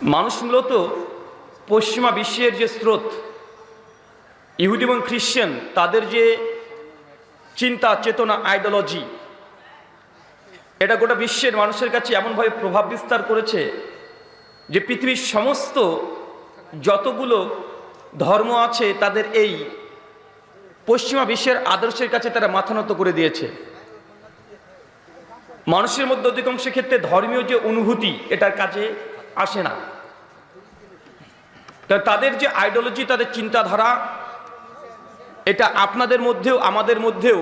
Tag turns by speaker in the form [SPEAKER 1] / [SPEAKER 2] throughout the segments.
[SPEAKER 1] মানুষ মূলত পশ্চিমা বিশ্বের যে স্রোত, ইহুদি এবং খ্রিশ্চান, তাদের যে চিন্তা চেতনা আইডিওলজি, এটা গোটা বিশ্বের মানুষের কাছে এমনভাবে প্রভাব বিস্তার করেছে যে পৃথিবীর সমস্ত যতগুলো ধর্ম আছে তাদের এই পশ্চিমা বিশ্বের আদর্শের কাছে তারা মাথা নত করে দিয়েছে। মানুষের মধ্যে অধিকাংশ ক্ষেত্রে ধর্মীয় যে অনুভূতি এটার কাছে আসে না। তাদের যে আইডিওলজি, তাদের চিন্তাধারা, এটা আপনাদের মধ্যেও আমাদের মধ্যেও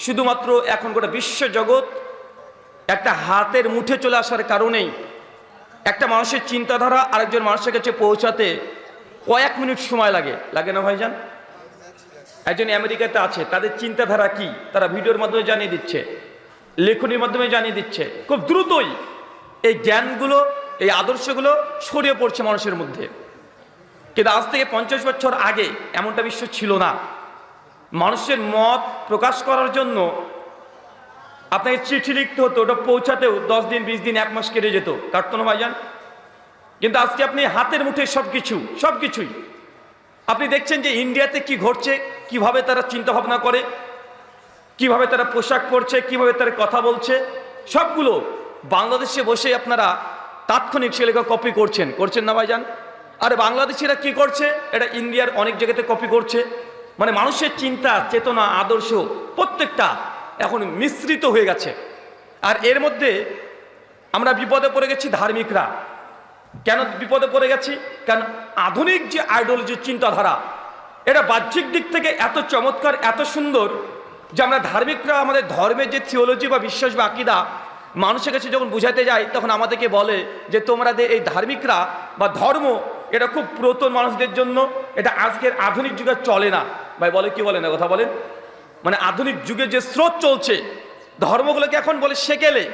[SPEAKER 1] শুধুমাত্র এখন গোটা বিশ্ব জগৎ একটা হাতের মুঠে চলে আসার কারণেই একটা মানুষের চিন্তাধারা আরেকজন মানুষের কাছে পৌঁছাতে কয়েক মিনিট সময় লাগে না ভাইজান? একজন আমেরিকাতে আছে, তাদের চিন্তাধারা কি তারা ভিডিওর মাধ্যমে জানিয়ে দিচ্ছে, লেখনীর মাধ্যমে জানিয়ে দিচ্ছে। খুব দ্রুতই এই জ্ঞানগুলো, এই আদর্শগুলো ছড়িয়ে পড়ছে মানুষের মধ্যে। কিন্তু আজ থেকে 50 বছর আগে এমনটা বিশ্ব ছিল না। মানুষের মত প্রকাশ করার জন্য আপনাকে চিঠি লিখতে হতো, ওটা পৌঁছাতেও 10 দিন 20 দিন 1 মাস কেটে যেত, কাটতো না ভাইজান? কিন্তু আজকে আপনি হাতের মুঠে সবকিছুই আপনি দেখছেন যে ইন্ডিয়াতে কি ঘটছে, কিভাবে তারা চিন্তা ভাবনা করে, কিভাবে তারা পোশাক পরছে, কিভাবে তারা কথা বলছে, সবগুলো বাংলাদেশে বসে আপনারা তাৎক্ষণিক সেগুলো কপি করছেন না ভাইজান? আরে বাংলাদেশিরা কি করছে, এটা ইন্ডিয়ার অনেক জায়গাতে কপি করছে। মানে মানুষের চিন্তা চেতনা আদর্শ প্রত্যেকটা এখন মিশ্রিত হয়ে গেছে। আর এর মধ্যে আমরা বিপদে পড়ে গেছি ধার্মিকরা। কেন বিপদে পড়ে গেছি? কারণ আধুনিক যে আইডিওলজি চিন্তাধারা, এটা বাহ্যিক দিক থেকে এত চমৎকার, এত সুন্দর যে আমরা ধার্মিকরা আমাদের ধর্মের যে থিওলজি বা বিশ্বাস বা আকিদা মানুষের কাছে যখন বুঝাতে যাই, তখন আমাদেরকে বলে যে তোমরা এই ধার্মিকরা বা ধর্ম এটা খুব পুরাতন মানুষদের জন্য, এটা আজকের আধুনিক যুগে চলে না। ভাই বলে কি বলে না, কথা বলেন? মানে আধুনিক যুগে যে স্রোত চলছে, ধর্মগুলোকে এখন বলে সেকেলে,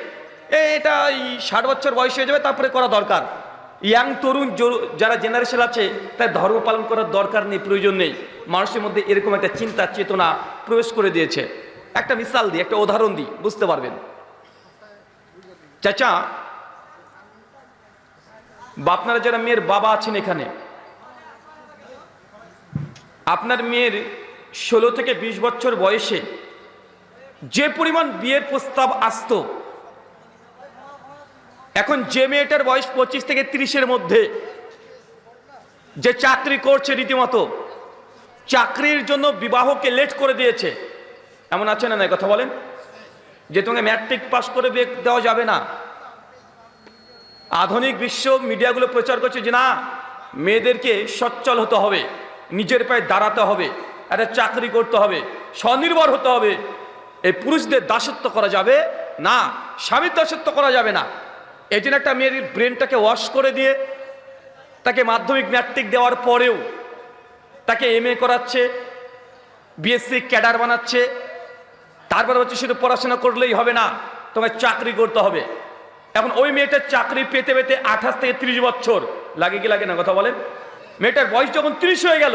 [SPEAKER 1] এটা 60 বছর বয়স হয়ে যাবে তারপরে করা দরকার। ইয়াং তরুণ যারা জেনারেশন আছে তার ধর্ম পালন করার দরকার নেই, প্রয়োজন নেই। মানুষের মধ্যে এরকম একটা চিন্তা চেতনা প্রবেশ করে দিয়েছে। একটা মিসাল দিই, একটা উদাহরণ দিই, বুঝতে পারবেন। চাচা বা আপনারা যারা মেয়ের বাবা আছেন এখানে, আপনার মেয়ের 16 থেকে 20 বছর বয়সে যে পরিমাণ বিয়ের প্রস্তাব আসতো, এখন যে মেয়েটার বয়স 25 থেকে 30-এর মধ্যে, যে চাকরি করছে রীতিমতো, চাকরির জন্য বিবাহকে লেট করে দিয়েছে, এমন আছে না? কথা বলেন যে তোমাকে ম্যাট্রিক পাস করে বিয়ে দেওয়া যাবে না। আধুনিক বিশ্ব মিডিয়াগুলো প্রচার করছে যে না, মেয়েদেরকে সচ্ছল হতে হবে, নিজের পায়ে দাঁড়াতে হবে, একটা চাকরি করতে হবে, স্বনির্ভর হতে হবে। এই পুরুষদের দাসত্ব করা যাবে না, স্বামীর দাসত্ব করা যাবে না। এই জন্য একটা মেয়ের ব্রেনটাকে ওয়াশ করে দিয়ে তাকে মাধ্যমিক ম্যাট্রিক দেওয়ার পরেও তাকে MA করাচ্ছে, BSc ক্যাডার বানাচ্ছে। তারপরে হচ্ছে শুধু পড়াশোনা করলেই হবে না, তোমায় চাকরি করতে হবে। এখন ওই মেয়েটার চাকরি পেতে পেতে 28 থেকে 30 বছর লাগে কি লাগে না? কথা বলেন। মেয়েটার বয়স যখন 30 হয়ে গেল,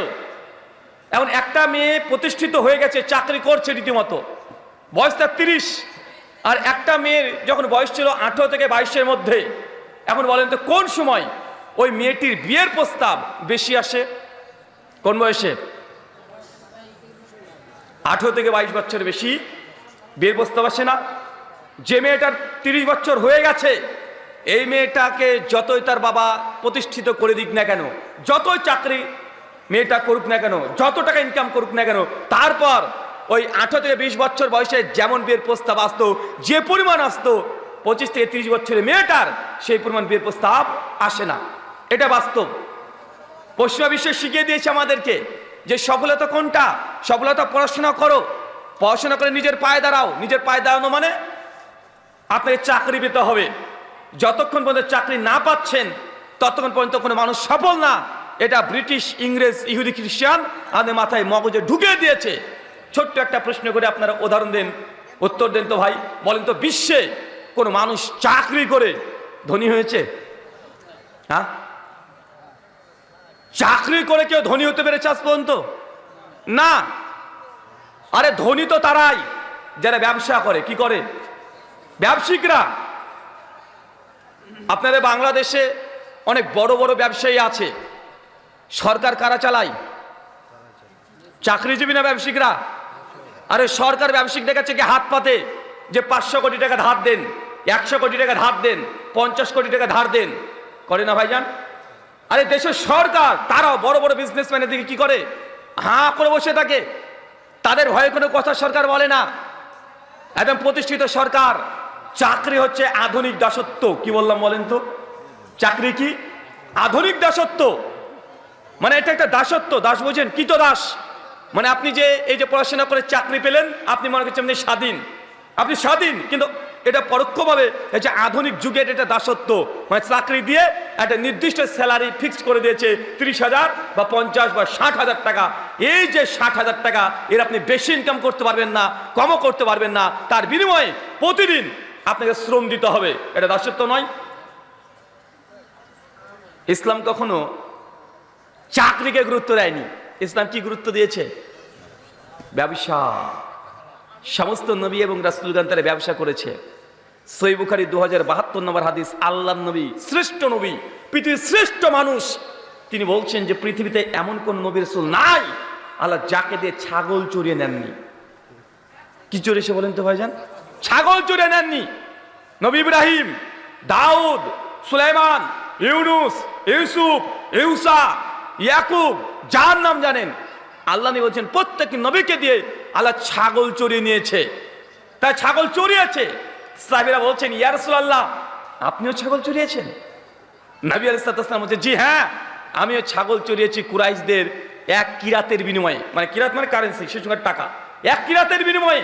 [SPEAKER 1] এখন একটা মেয়ে প্রতিষ্ঠিত হয়ে গেছে, চাকরি করছে রীতিমতো, বয়স তার 30। আর একটা মেয়ের যখন বয়স ছিল 18 থেকে 22-এর মধ্যে, এখন বলেন তো কোন সময় ওই মেয়েটির বিয়ের প্রস্তাব বেশি আসে? কোন বয়সে? 18 থেকে 22 বছর বেশি বিয়ের প্রস্তাব আসে না? যে মেয়েটার 30 বছর হয়ে গেছে, এই মেয়েটাকে যতই তার বাবা প্রতিষ্ঠিত করে দিক না কেন, যতই চাকরি মেয়েটা করুক না কেন, যত টাকা ইনকাম করুক না কেন, তারপর ওই 18 থেকে 20 বছর বয়সে যেমন বিয়ের প্রস্তাব আসতো, যে পরিমাণ আসতো, 25 থেকে 30 বছরের মেয়েটার সেই পরিমাণ বিয়ের প্রস্তাব আসে না। এটা বাস্তব। পশ্চিমা বিশ্ব শিখিয়ে দিয়েছে আমাদেরকে যে সফলতা কোনটা? সফলতা পড়াশোনা করো, পড়াশোনা করে নিজের পায়ে দাঁড়াও। নিজের পায়ে দাঁড়ানো মানে আপনাকে চাকরি পেতে হবে। যতক্ষণ পর্যন্ত চাকরি না পাচ্ছেন ততক্ষণ পর্যন্ত কোনো মানুষ সফল না। এটা ব্রিটিশ, ইংরেজ, ইহুদি, খ্রিস্টান আমাদের মাথায় মগজে ঢুকিয়ে দিয়েছে। ছোট্ট একটা প্রশ্ন করে আপনারা উদাহরণ দেন, উত্তর দেন তো ভাই, বলেন তো বিশ্বে কোনো মানুষ চাকরি করে ধনী হয়েছে? হ্যাঁ, চাকরি করে কেউ ধনী হতে পেরেছে আজ পর্যন্ত? না। আরে ধনী তো তারাই যারা ব্যবসা করে। কি করে? ব্যবসায়িকরা। আপনাদের বাংলাদেশে অনেক বড় বড় ব্যবসায়ী আছে, সরকার কারা চালায়? চাকরিজীবী না ব্যবসায়িকরা? আরে সরকার ব্যবসায়িকদের কাছে কি হাত পাতে যে 500 কোটি টাকা ধার দেন, 100 কোটি টাকা ধার দেন, 50 কোটি টাকা ধার দেন, করে না ভাইজান? আরে দেশের সরকার তারাও বড় বড় বিজনেসম্যানের দিকে কি করে? হাঁ করে বসে থাকে। তাদের ভয়ে কোনো কথা সরকার বলে না। একদম প্রতিষ্ঠিত সরকার। চাকরি হচ্ছে আধুনিক দাসত্ব। কি বললাম বলেন তো? চাকরি কি আধুনিক দাসত্ব? মানে এটা একটা দাসত্ব। দাস বোঝেন? কৃত দাস মানে আপনি যে এই যে পড়াশোনা করে চাকরি পেলেন, আপনি মনে করছেন আপনি স্বাধীন, আপনি স্বাধীন, কিন্তু এটা পরোক্ষভাবে এই যে আধুনিক যুগের এটা দাসত্ব। মানে চাকরি দিয়ে একটা নির্দিষ্ট স্যালারি ফিক্সড করে দিয়েছে 30,000 বা 50 বা 60,000 টাকা। এই যে 60,000 টাকা এর আপনি বেশি ইনকাম করতে পারবেন না, কমও করতে পারবেন না, তার বিনিময়ে প্রতিদিন আপনাকে শ্রম দিতে হবে। এটা দাসত্ব নয়? ইসলাম কখনো চাকরিকে গুরুত্ব দেয়নি। ইসলাম কি গুরুত্ব দিয়েছে? ব্যবসা। সমস্ত নবী এবং রাসূলগণ তারা ব্যবসা করেছে। সহিহ বুখারী 2072 নম্বর হাদিস, আল্লাহর নবী, শ্রেষ্ঠ নবী, পৃথিবীর শ্রেষ্ঠ মানুষ, তিনি বলছেন যে পৃথিবীতে এমন কোন নবী রাসূল নাই আল্লাহ যাকে দিয়ে ছাগল চড়িয়ে নেননি। কি চড়িয়েছে বলেন তো ভাইজান? ছাগল চড়িয়ে নেননি। নবী ইব্রাহিম, দাউদ, সুলাইমান, ইউনুস, ইউসুফ, ইউসা, ইয়াকুব, যার নাম জানেন, আল্লাহ নবী বলছেন প্রত্যেক নবীকে দিয়ে আল্লাহ ছাগল চড়িয়ে নিয়েছে। তাই ছাগল চড়িয়েছে। সাহাবীরা বলছেন, ইয়া রাসূলুল্লাহ আপনিও ছাগল চড়িয়েছেন? নবী আলাইহিস সালাম বলছেন, জি হ্যাঁ, আমিও ছাগল চড়িয়েছি কুরাইশদের এক কিরাতের বিনিময়ে। মানে কিরাত মানে কারেন্সি, সে সময় টাকা। এক কিরাতের বিনিময়ে।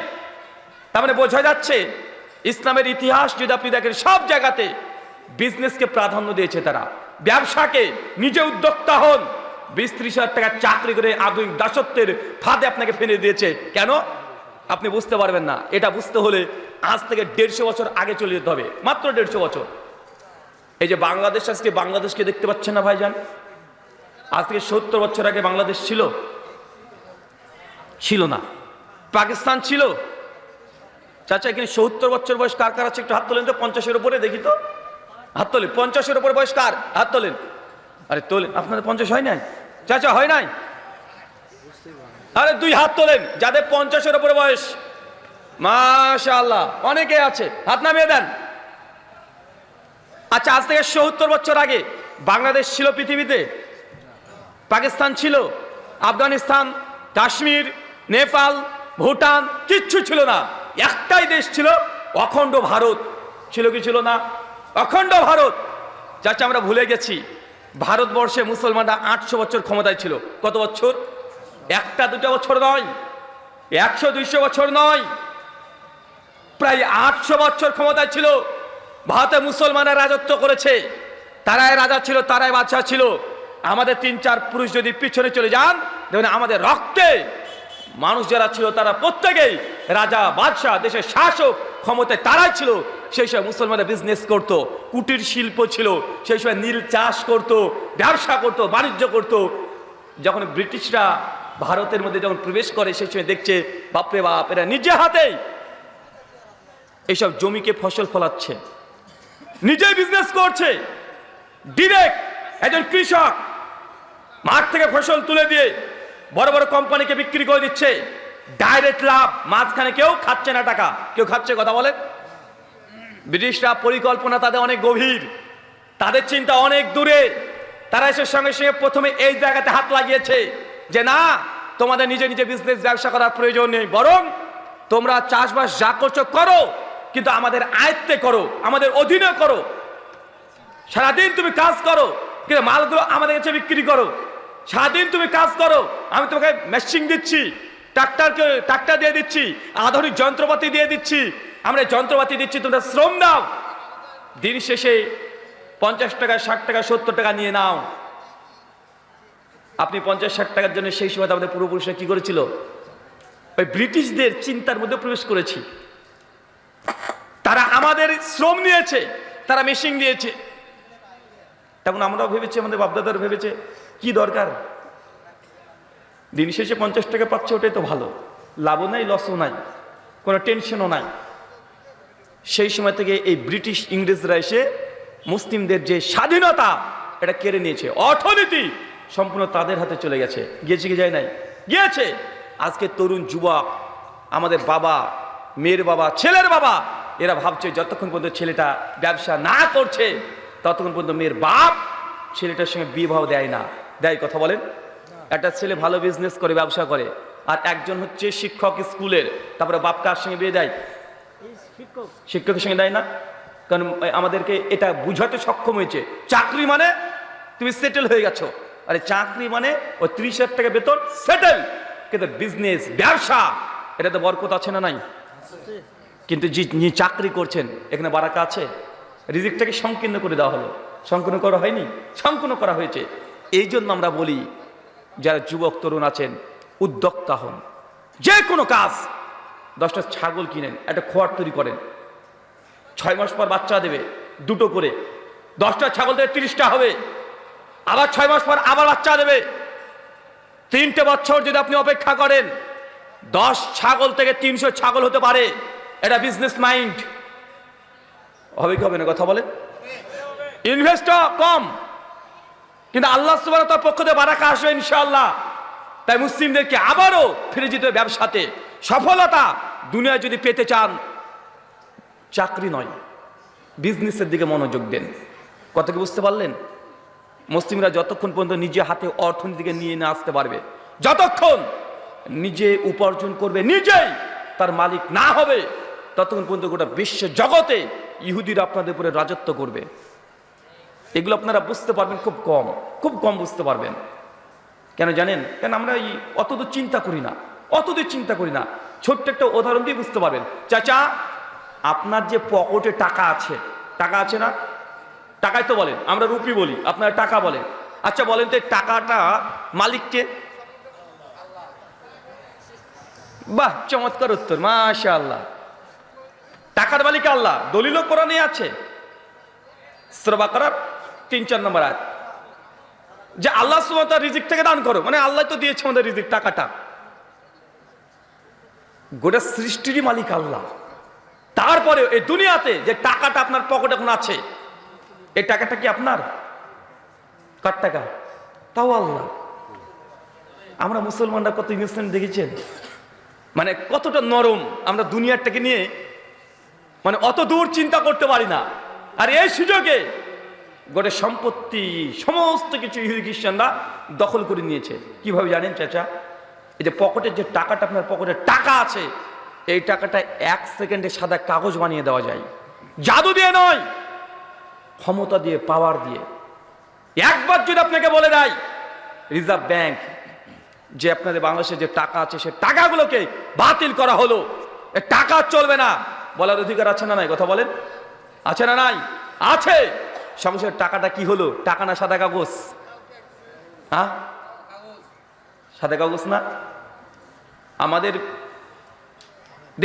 [SPEAKER 1] তার মানে বোঝা যাচ্ছে ইসলামের ইতিহাস যদি আপনি দেখেন, সব জায়গাতে বিজনেসকে প্রাধান্য দিয়েছে তারা। ব্যবসাকে, নিজে উদ্যোক্তা হন। 20-30 হাজার টাকা চাকরি করে আধুনিক দাসত্বের ফাঁদে আপনাকে ফেলে দিয়েছে। কেন? আপনি বুঝতে পারবেন না। এটা বুঝতে হলে আজ থেকে 150 বছর আগে চলে যেতে হবে, মাত্র 150 বছর। এই যে বাংলাদেশ, আজকে বাংলাদেশকে দেখতে পাচ্ছেন না ভাইজান? আজ থেকে 70 বছর আগে বাংলাদেশ ছিল? ছিল না। পাকিস্তান ছিল? চাচা এখানে 70 বছর বয়স কার কার আছে? একটু হাত তোলেন তো। 50-এর উপরে দেখি তো, হাত তোলেন। 50-এর উপরে বয়স কার? হাত তোলেন। আরে তোলেন। আপনাদের 50 হয় নাই? চাচা হয় নাই? আরে 2 হাত তোলেন যাদের 50-এর উপরে বয়স। মাশাআল্লাহ, অনেকে আছে, হাত নামিয়ে দেন। আচ্ছা, আজ থেকে 70 বছর আগে বাংলাদেশ ছিল পৃথিবীতে? পাকিস্তান ছিল? আফগানিস্তান, কাশ্মীর, নেপাল, ভুটান কিচ্ছু ছিল না। একটাই দেশ ছিল, অখণ্ড ভারত। ছিল কি ছিল না? অখণ্ড ভারত। চাচা আমরা ভুলে গেছি, ভারতবর্ষে মুসলমানরা 800 বছর ক্ষমতায় ছিল। কত বছর? 1-2 বছর নয়, 100-200 বছর নয়, প্রায় 800 বছর ক্ষমতায় ছিল। ভারতে মুসলমানরা রাজত্ব করেছে। তারাই রাজা ছিল, তারাই বাদশা ছিল। আমাদের 3-4 পুরুষ যদি পিছনে চলে যান, দেখুন আমাদের রক্তে মানুষ যারা ছিল তারা প্রত্যেকেই রাজা, বাদশাহ, দেশের শাসক, ক্ষমতায় তারাই ছিল। সেই সময় মুসলমানরা বিজনেস করত, কুটির শিল্প ছিল, সেই সময় নীল চাষ করত, ব্যবসা করত, বাণিজ্য করত। যখন ব্রিটিশরা ভারতের মধ্যে যখন প্রবেশ করে, সেই সময় দেখছে বাপরে বাপ, এরা নিজে হাতেই এইসব জমিকে ফসল ফলাচ্ছে, নিজেই বিজনেস করছে। ডিরেক্ট একজন কৃষক মাঠ থেকে ফসল তুলে দিয়ে বড় বড় কোম্পানিকে বিক্রি করে দিচ্ছে, ডাইরেক্ট লাভ। মাঝখানে কেউ খাচ্ছে না টাকা। কেউ খাচ্ছে? কথা বলেন। ব্রিটিশরা পরিকল্পনা তাদের অনেক গভীর, তাদের চিন্তা অনেক দূরে। তারা এসে সঙ্গে সঙ্গে প্রথমে এই জায়গাতে হাত লাগিয়েছে যে না, তোমাদের নিজে নিজে বিজনেস ব্যবসা করার প্রয়োজন নেই, বরং তোমরা চাষবাস যা করছো করো, কিন্তু আমাদের আয়ত্তে করো, আমাদের অধীনে করো। সারাদিন তুমি কাজ করো, কিন্তু মালগুলো আমাদের কাছে বিক্রি করো। সারাদিন তুমি কাজ করো, আমি তোমাকে মেশিন দিচ্ছি, ট্রাক্টর দিয়ে দিচ্ছি, আধুনিক যন্ত্রপাতি দিয়ে দিচ্ছি, আমরা যন্ত্রপাতি দিচ্ছি, তোমরা শ্রম দাও। দিন শেষে 50 টাকা, 60 টাকা, 70 টাকা নিয়ে নাও। আপনি 50-60 টাকার জন্য সেই সময় আমাদের পূর্বপুরুষরা কি করেছিল? ওই ব্রিটিশদের চিন্তার মধ্যে প্রবেশ করেছি। তারা আমাদের শ্রম নিয়েছে, তারা মেশিন দিয়েছে। তখন আমরাও ভেবেছি, আমাদের বাপদাদার ভেবেছে কি দরকার, দিন শেষে 50 টাকা পাচ্ছে, ওটাই তো ভালো, লাভও নাই, লসও নাই, কোনো টেনশনও নাই। সেই সময় থেকে এই ব্রিটিশ ইংরেজরা এসে মুসলিমদের যে স্বাধীনতা, এটা কেড়ে নিয়েছে। অর্থনীতি সম্পূর্ণ তাদের হাতে চলে গেছে। গিয়েছে কি যায় নাই? গিয়েছে। আজকে তরুণ যুবক, আমাদের বাবা, মেয়ের বাবা, ছেলের বাবা, এরা ভাবছে যতক্ষণ পর্যন্ত ছেলেটা ব্যবসা না করছে ততক্ষণ পর্যন্ত মেয়ের বাপ ছেলেটার সঙ্গে বিবাহ দেয় না। দেয়? কথা বলেন। একটা ছেলে ভালো বিজনেস করে, ব্যবসা করে, আর একজন হচ্ছে শিক্ষক স্কুলের, তারপরে বাপ কার সঙ্গে বিয়ে দেয়? শিক্ষকের সঙ্গে দেয় না? কারণ আমাদেরকে এটা বুঝাতে সক্ষম হয়েছে চাকরি মানে তুমি সেটেল হয়ে গেছো। আরে চাকরি মানে ওই 30,000 টাকা বেতন, সেটেল। কিন্তু বিজনেস, ব্যবসা, এটাতে বরকত আছে না নাই? কিন্তু যিনি চাকরি করছেন এখানে বারাকা আছে? রিজিকটাকে সংকীর্ণ করে দেওয়া হলো। সংকীর্ণ করা হয়নি? সংকীর্ণ করা হয়েছে। এই জন্য আমরা বলি যারা যুবক তরুণ আছেন, উদ্যোক্তা হন। যে কোনো কাজ, 10টা ছাগল কিনেন, একটা খোয়ার তৈরি করেন, 6 মাস পর বাচ্চা দেবে 2টো করে, 10টা ছাগল থেকে 30টা হবে, আবার 6 মাস পর আবার বাচ্চা দেবে। 3টে বছর যদি আপনি অপেক্ষা করেন, 10 ছাগল থেকে 300 ছাগল হতে পারে। এটা বিজনেস মাইন্ড। হবে কি হবে না? কথা বলেন। ইনভেস্টর কম, কিন্তু আল্লাহ সুবহানাহু ওয়া তাআলার পক্ষ থেকে বারাকা আসবে ইনশাআল্লাহ। তাই মুসলিমদেরকে আবারও ফিরে যেতে হবে ব্যবসাতে। সফলতা দুনিয়ায় যদি পেতে চান, চাকরি নয়, বিজনেসের দিকে মনোযোগ দেন। কথা কি বুঝতে পারলেন? মুসলিমরা যতক্ষণ পর্যন্ত নিজে হাতে অর্থনীতিকে নিয়ে না আসতে পারবে, যতক্ষণ নিজে উপার্জন করবে, নিজেই তার মালিক না হবে, ততক্ষণ পর্যন্ত গোটা বিশ্ব জগতে ইহুদিরা আপনাদের উপরে রাজত্ব করবে। এগুলো আপনারা বুঝতে পারবেন খুব কম, খুব কম বুঝতে পারবেন। কেন জানেন? কেন আমরা অতদূর চিন্তা করি না, অতদূর চিন্তা করি না। ছোট্ট একটা উদাহরণ দিয়ে বুঝতে পারবেন। চাচা, আপনার যে পকেটে টাকা আছে, টাকা আছে না? টাকাই তো বলেন, আমরা রুপি বলি, আপনারা টাকা বলেন। আচ্ছা বলেন তো, টাকাটা মালিককে? বাহ, চমৎকার উত্তর, মাশাআল্লাহ। টাকার মালিক আল্লাহ। দলিল কোরআনে আছে, সূরা বাকারার 3-4 নম্বর আয়াত, যে আল্লাহ সুবহানাহু ওয়া তাআলা রিজিক থেকে দান করো, মানে আল্লাহ তো দিয়েছে আমাদের রিজিক, টাকাটা। গোটা সৃষ্টিরই মালিক আল্লাহ। তারপরে এই দুনিয়াতে যে টাকাটা আপনার পকেটে এখন আছে, এই টাকাটা কি আপনার? কার টাকা? তাও আল্লাহ। আমরা মুসলমানরা কত ইনোসেন্ট দেখেছেন, মানে কতটা নরম আমরা দুনিয়াটাকে নিয়ে, মানে অত দূর চিন্তা করতে পারি না। আর এই সুযোগে গোটা সম্পত্তি, সমস্ত কিছু ইহুদি খ্রিস্টানরা দখল করে নিয়েছে। কিভাবে জানেন চাচা? এই যে পকেটের যে টাকাটা, আপনার পকেটে টাকা আছে, এই টাকাটা 1 সেকেন্ডে সাদা কাগজ বানিয়ে দেওয়া যায়। জাদু দিয়ে নয়, ক্ষমতা দিয়ে, পাওয়ার দিয়ে। একবার যদি আপনাকে বলে দেয় রিজার্ভ ব্যাংক যে আপনাদের বাংলাদেশে যে টাকা আছে, সে টাকাগুলোকে বাতিল করা হলো, এ টাকা চলবে না, বলার অধিকার আছে না নাই? কথা বলেন, আছে না নাই? আছে। সঙ্গে সঙ্গে টাকাটা কি হলো? টাকা না সাদা কাগজ? হ্যাঁ, সাদা কাগজ না? আমাদের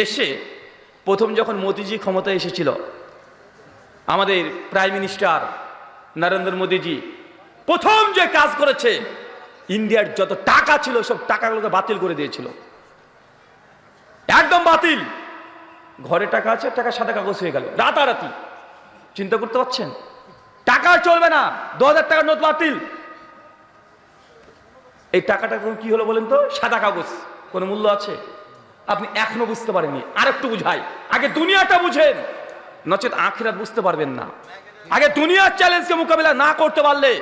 [SPEAKER 1] দেশে প্রথম যখন মোদিজি ক্ষমতায় এসেছিল, আমাদের প্রাইম মিনিস্টার নরেন্দ্র মোদিজি প্রথম যে কাজ করেছে, ইন্ডিয়ার যত টাকা ছিল সব টাকাগুলোকে বাতিল করে দিয়েছিল, একদম বাতিল। ঘরে টাকা আছে, টাকা সাদা কাগজ হয়ে গেল রাতারাতি। চিন্তা করতে পারছেন? টাকা চলবে না, 2000 টাকার নোট বাতিল। এই টাকাটা কি হলো বলেন তো? সাদা কাগজ। কোনো মূল্য আছে? আপনি এখনো বুঝতে পারেননি। আর একটু বুঝাই, আগে দুনিয়াটা বুঝেন, নচেত আখিরাত বুঝতে পারবেন না। আগে দুনিয়ার চ্যালেঞ্জকে মোকাবিলা না করতে পারলে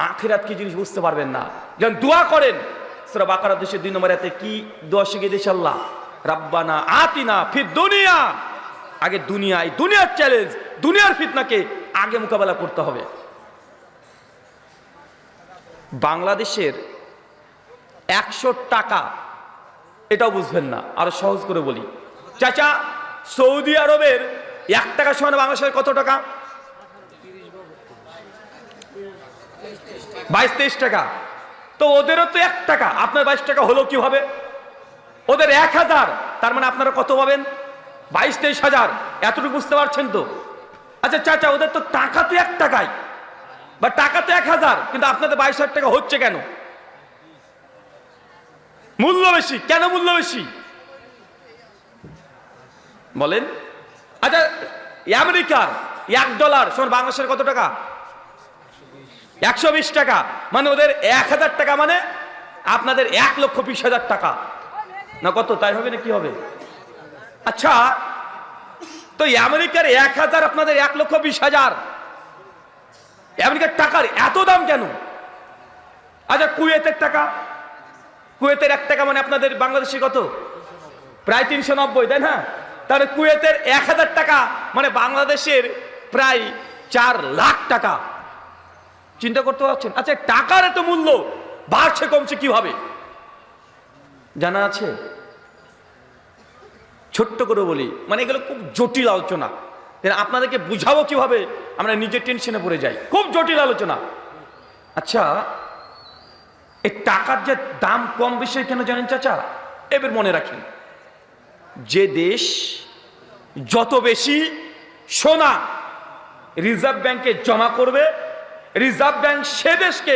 [SPEAKER 1] আখিরাত কি জিনিস বুঝতে পারবেন না। যখন দোয়া করেন, সূরা বাকারা 202 নম্বর আয়াতে কি দোয়া শিখিয়ে দিয়েছে আল্লাহ? রাব্বানা আতিনা ফিদ দুনিয়া। আগে দুনিয়ায়, দুনিয়ার চ্যালেঞ্জ, দুনিয়ার ফিতনাকে আগে মোকাবেলা করতে হবে। বাংলাদেশের 100 টাকা, এটাও বুঝবেন না। আরো সহজ করে বলি চাচা, সৌদি আরবের 1 টাকা সমান বাংলাদেশের কত টাকা? 22-23 টাকা। তো ওদেরও তো 1 টাকা, আপনার 22 টাকা হলো কিভাবে? ওদের 1000, তার মানে আপনারা কত পাবেন? 22-23 হাজার। এতটুকু বুঝতে পারছেন তো? আচ্ছা চাচা, ওদের তো টাকা তো 1 টাকায়, বা টাকা তো 1000, কিন্তু আপনাদের 22,000 টাকা হচ্ছে কেন? মূল্য বেশি। কেন মূল্য বেশি বলেন? আচ্ছা, আমেরিকার $1 সমান বাংলাদেশের কত টাকা? 120 টাকা মানে ওদের 1000 টাকা মানে আপনাদের 1,20,000 টাকা না কত, তাই হবে না কি হবে? আচ্ছা, তো আমেরিকার 1000 আপনাদের 1,20,000, আমেরিকার টাকার এত দাম কেন? আচ্ছা, কুয়েতের টাকা, কুয়েতের 1 টাকা মানে আপনাদের বাংলাদেশে কত? প্রায় 390, তাই না? তাহলে কুয়েতের 1000 টাকা মানে বাংলাদেশের প্রায় 4 লাখ টাকা। চিন্তা করতে পারছেন? আচ্ছা, টাকার এত মূল্য বাড়ছে কমছে কিভাবে জানা আছে? ছোট্ট করে বলি, মানে এগুলো খুব জটিল আলোচনা, আপনাদেরকে বুঝাবো কিভাবে, আমরা নিজের টেনশনে পড়ে যাই, খুব জটিল আলোচনা। আচ্ছা, এই টাকার যে দাম কম বেশি কেন জানেন চাচা? এবার মনে রাখেন, যে দেশ যত বেশি সোনা রিজার্ভ ব্যাংকে জমা করবে, রিজার্ভ ব্যাংক সে দেশকে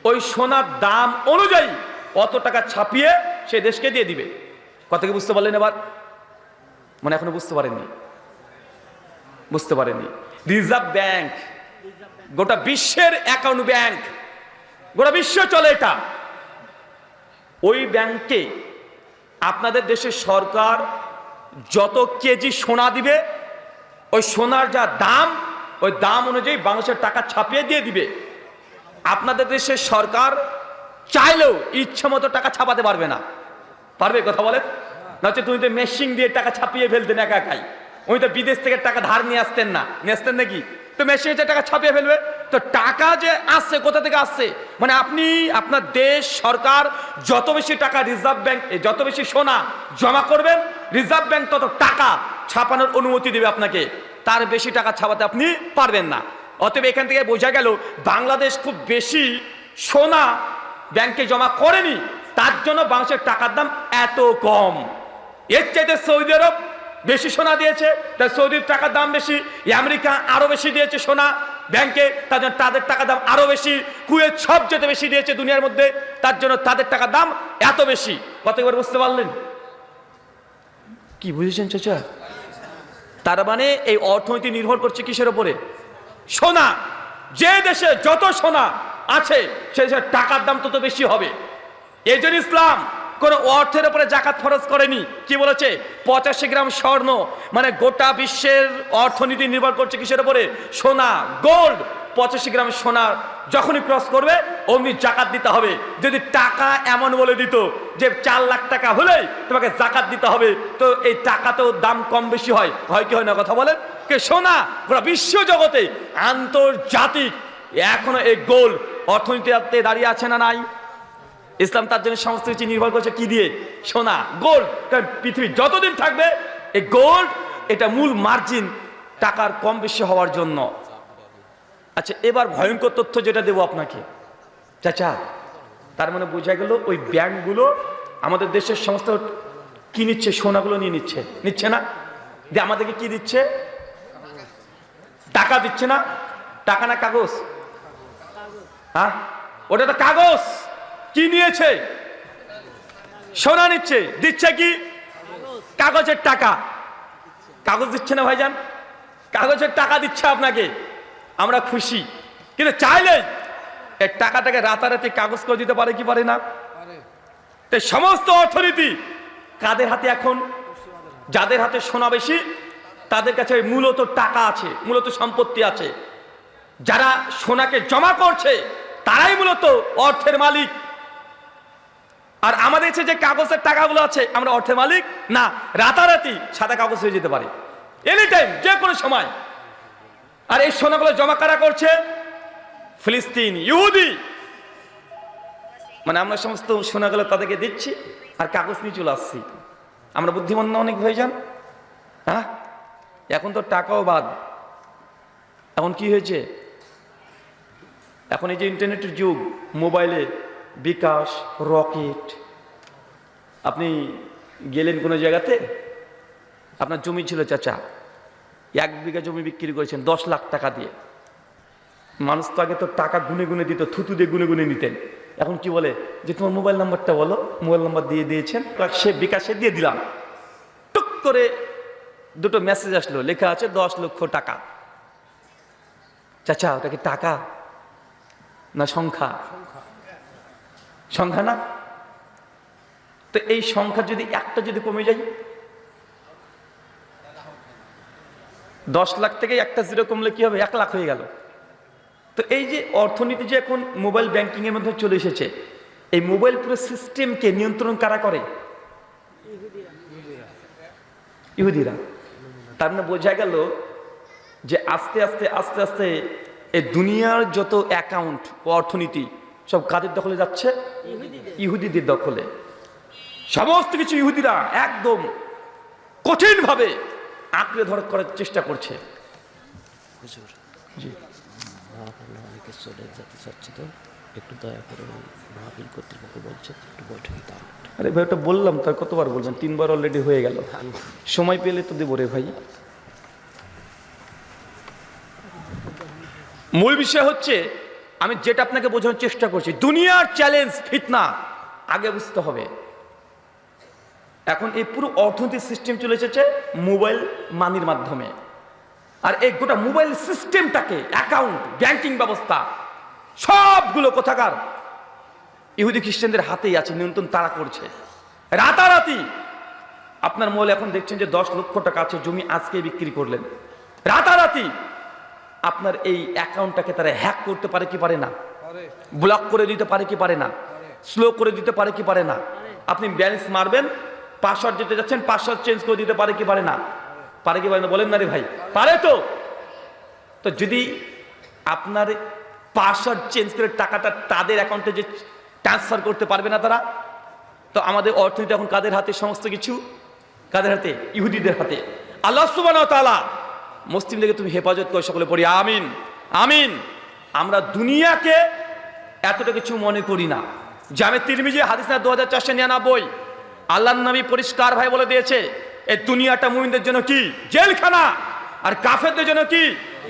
[SPEAKER 1] ওই সোনার দাম অনুযায়ী অত টাকা ছাপিয়ে সে দেশকে দিয়ে দিবে। কথা কি বুঝতে পারলেন এবার? মানে এখনো বুঝতে পারেননি? বুঝতে পারেননি? রিজার্ভ ব্যাংক গোটা বিশ্বের অ্যাকাউন্ট ব্যাংক, গোটা বিশ্ব চলে এটা। ওই ব্যাংকে আপনাদের দেশের সরকার যত কেজি সোনা দিবে, ওই সোনার যা দাম, ওই দাম অনুযায়ী বাংলাদেশের টাকা ছাপিয়ে দিয়ে দিবে। আপনাদের দেশের সরকার চাইলেও ইচ্ছা মতো টাকা ছাপাতে পারবে না। পারবে? কথা বলেন না। হচ্ছে তুমি তো মেশিন দিয়ে টাকা ছাপিয়ে ফেলতেন একা একাই, উনি তো বিদেশ থেকে টাকা ধার নিয়ে আসতেন না, নিয়ে আসতেন নাকি? তো মেশিনে টাকা ছাপিয়ে ফেলবে। তো টাকা যে আসছে কোথা থেকে আসছে? মানে আপনি আপনার দেশ সরকার যত বেশি টাকা রিজার্ভ ব্যাংক, যত বেশি সোনা জমা করবেন, রিজার্ভ ব্যাংক তত টাকা ছাপানোর অনুমতি দেবে আপনাকে, তার বেশি টাকা ছাপাতে আপনি পারবেন না। অতএব এখান থেকে বোঝা গেল বাংলাদেশ খুব বেশি সোনা ব্যাংকে জমা করেনি, তার জন্য বাংলাদেশের টাকার দাম এত কম। এর চাইতে সৌদি আরব বেশি সোনা দিয়েছে, তাই সৌদির টাকার দাম বেশি। আমেরিকা আরো বেশি দিয়েছে সোনা ব্যাংকে, তার জন্য তাদের টাকার দাম আরো বেশি। কুয়েত সবচেয়ে বেশি দিয়েছে দুনিয়ার মধ্যে, তার জন্য তাদের টাকার দাম এত বেশি। কতবার বুঝতে পারলেন? কি বুঝেছেন চাচা? তার মানে এই অর্থনীতি নির্ভর করছে কিসের উপরে? সোনা। যে দেশে যত সোনা আছে সে দেশের টাকার দাম তত বেশি হবে। এই জন্য ইসলাম কোন অর্থের উপরে জাকাত ফরজ করেনি। কি বলেছে? 85 গ্রাম স্বর্ণ, মানে গোটা বিশ্বের অর্থনীতি নির্ভর করছে কিসের উপরে? সোনা, গোল্ড। 85 গ্রাম সোনা যখনই ক্রস করবে অমনি জাকাত দিতে হবে। যদি টাকা এমন বলে দিত যে 4 লাখ টাকা হলেই তোমাকে জাকাত দিতে হবে, তো এই টাকাতেও দাম কম বেশি হয়, হয় কি হয় না? কথা বলেন। কে সোনা গোটা বিশ্ব জগতে আন্তর্জাতিক এখনো এই গোল্ড অর্থনীতিতে দাঁড়িয়ে আছে না নাই? ইসলাম তার জন্য সমস্ত কিছু নির্ভর করছে কি দিয়ে? সোনা, গোল্ড। কারণ পৃথিবী যতদিন থাকবে এই গোল্ড এটা মূল মার্জিন টাকার কম বেশি হওয়ার জন্য। আচ্ছা, এবার ভয়ঙ্কর তথ্য যেটা দেবো আপনাকে চাচা, তার মানে বোঝা গেল ওই ব্যাংকগুলো আমাদের দেশের সমস্ত কি নিচ্ছে? সোনাগুলো নিয়ে নিচ্ছে না? দিয়ে আমাদেরকে কি দিচ্ছে? টাকা দিচ্ছে না? টাকা না কাগজ? হ্যাঁ, ওটা তো কাগজ। কি নিয়েছে? সোনা নিচ্ছে, দিচ্ছে কি? কাগজের টাকা। কাগজ দিচ্ছে না ভাইজান? কাগজের টাকা দিচ্ছে আপনাকে, আমরা খুশি। কিন্তু চাইলে এই টাকাটাকে রাতারাতি কাগজ করে দিতে পারে কি পারে না? তাই সমস্ত অর্থনীতি কাদের হাতে এখন? যাদের হাতে সোনা বেশি তাদের কাছে মূলত টাকা আছে, মূলত সম্পত্তি আছে। যারা সোনাকে জমা করছে তারাই মূলত অর্থের মালিক। আর আমাদের যে কাগজের টাকাগুলো আছে আমরা অর্থের মালিক না। রাতারাতি সাদা কাগজ হয়ে যেতে পারে এনি টাইম, যে কোনো সময়। আর এই সোনাগুলো জমা কারা করছে? ফিলিস্তিন, ইহুদি। মানে আমরা সমস্ত সোনাগুলো তাদেরকে দিচ্ছি আর কাগজ নিয়ে চলে আসছি। আমরা বুদ্ধিমান না অনেক হয়ে যান? হ্যাঁ, এখন তো টাকাও বাদ। এখন কি হয়েছে? এখন এই যে ইন্টারনেটের যুগ, মোবাইলে বিকাশ, রকেট। আপনি গেলেন কোনো জায়গাতে, আপনার জমি ছিল চাচা, 1 বিঘা জমি বিক্রি করেছেন 10 লাখ টাকা দিয়ে। মানুষ তো আগে তো টাকা গুনে গুনে দিত, থুতু দিয়ে গুনে গুনে নিতেন। এখন কি বলে যে তোমার মোবাইল নাম্বারটা বলো, মোবাইল নাম্বার দিয়ে দিয়েছেন, সে বিকাশে দিয়ে দিলাম। টুক করে দুটো মেসেজ আসলো, লেখা আছে 10 লক্ষ টাকা। চাচা ওটা কি টাকা? না সংখ্যা? সংখ্যা না? তো এই সংখ্যা যদি একটা যদি কমে যায়, 10 লাখ থেকে একটা জিরো কমলে কি হবে? 1 লাখ হয়ে গেল। তো এই যে অর্থনীতি যে এখন মোবাইল ব্যাংকিং এর মধ্যে চলে এসেছে, এই মোবাইল পুরো সিস্টেমকে নিয়ন্ত্রণ কারা করে? ইহুদিরা। তার মানে বোঝা গেল যে আস্তে আস্তে আস্তে আস্তে এই দুনিয়ার যত অ্যাকাউন্ট ও অর্থনীতি সব কাদের দখলে যাচ্ছে? ইহুদিদের দখলে। সমস্ত কিছু ইহুদিরা একদম কঠিনভাবে আঁকড়ে ধরে করার চেষ্টা করছে। জি,
[SPEAKER 2] অনেকে চলে যেতে চাচ্ছে, তো একটু দয়া করে মাহফিল কর্তৃপক্ষ বলছে একটু বৈঠকে দাঁড়ান।
[SPEAKER 1] আরে ভাই, ওটা বললাম তার কতবার বলবেন? 3 বার অলরেডি হয়ে গেল। সময় পেলে তো দেবো রে ভাই। মূল বিষয় হচ্ছে আমি যেটা আপনাকে বোঝানোর চেষ্টা করছি, দুনিয়ার চ্যালেঞ্জ ফিতনা আগে বুঝতে হবে। এখন এই পুরো অর্থনৈতিক সিস্টেম চলে এসেছে মোবাইল মানির মাধ্যমে। আর এই গোটা মোবাইল সিস্টেমটাকে, অ্যাকাউন্ট, ব্যাংকিং ব্যবস্থা সবগুলো কোথাকার? ইহুদি খ্রিস্টানদের হাতেই আছে, নিয়ন্ত্রণ তারা করছে। রাতারাতি আপনার মোবাইল এখন দেখছেন যে 10 লক্ষ টাকা আছে, জমি আজকে বিক্রি করলেন, রাতারাতি আপনার এই অ্যাকাউন্টটাকে তারা হ্যাক করতে পারে কি পারে না? ব্লক করে দিতে পারে কি পারে না? স্লো করে দিতে পারে কি পারে না? আপনি ব্যালেন্স মারবেন, পাসওয়ার্ড দিতে যাচ্ছেন, পাসওয়ার্ড চেঞ্জ করে দিতে পারে কি পারে না? পারে কি পারে না বলেন না রে ভাই? পারে তো। তো যদি আপনার পাসওয়ার্ড চেঞ্জ করে টাকাটা তাদের অ্যাকাউন্টে যে ট্রান্সফার করতে পারবে না তারা, তো আমাদের অর্থনীতি এখন কাদের হাতে? সমস্ত কিছু কাদের হাতে? ইহুদিদের হাতে। আল্লাহ সুবহানাহু ওয়া তাআলা মুসলিমদেরকে তুমি হেফাজত করে, সকলে পড়ি আমিন আমিন। আমরা দুনিয়াকে এতটা কিছু মনে করি না। জামে তিরমিজি হাদিস না 2499, আল্লাহর নবী পরিষ্কার ভাই বলে দিয়েছে, এই দুনিয়াটা মুমিনদের জন্য কি? জেলখানা। আর কাফেরদের জন্য কি?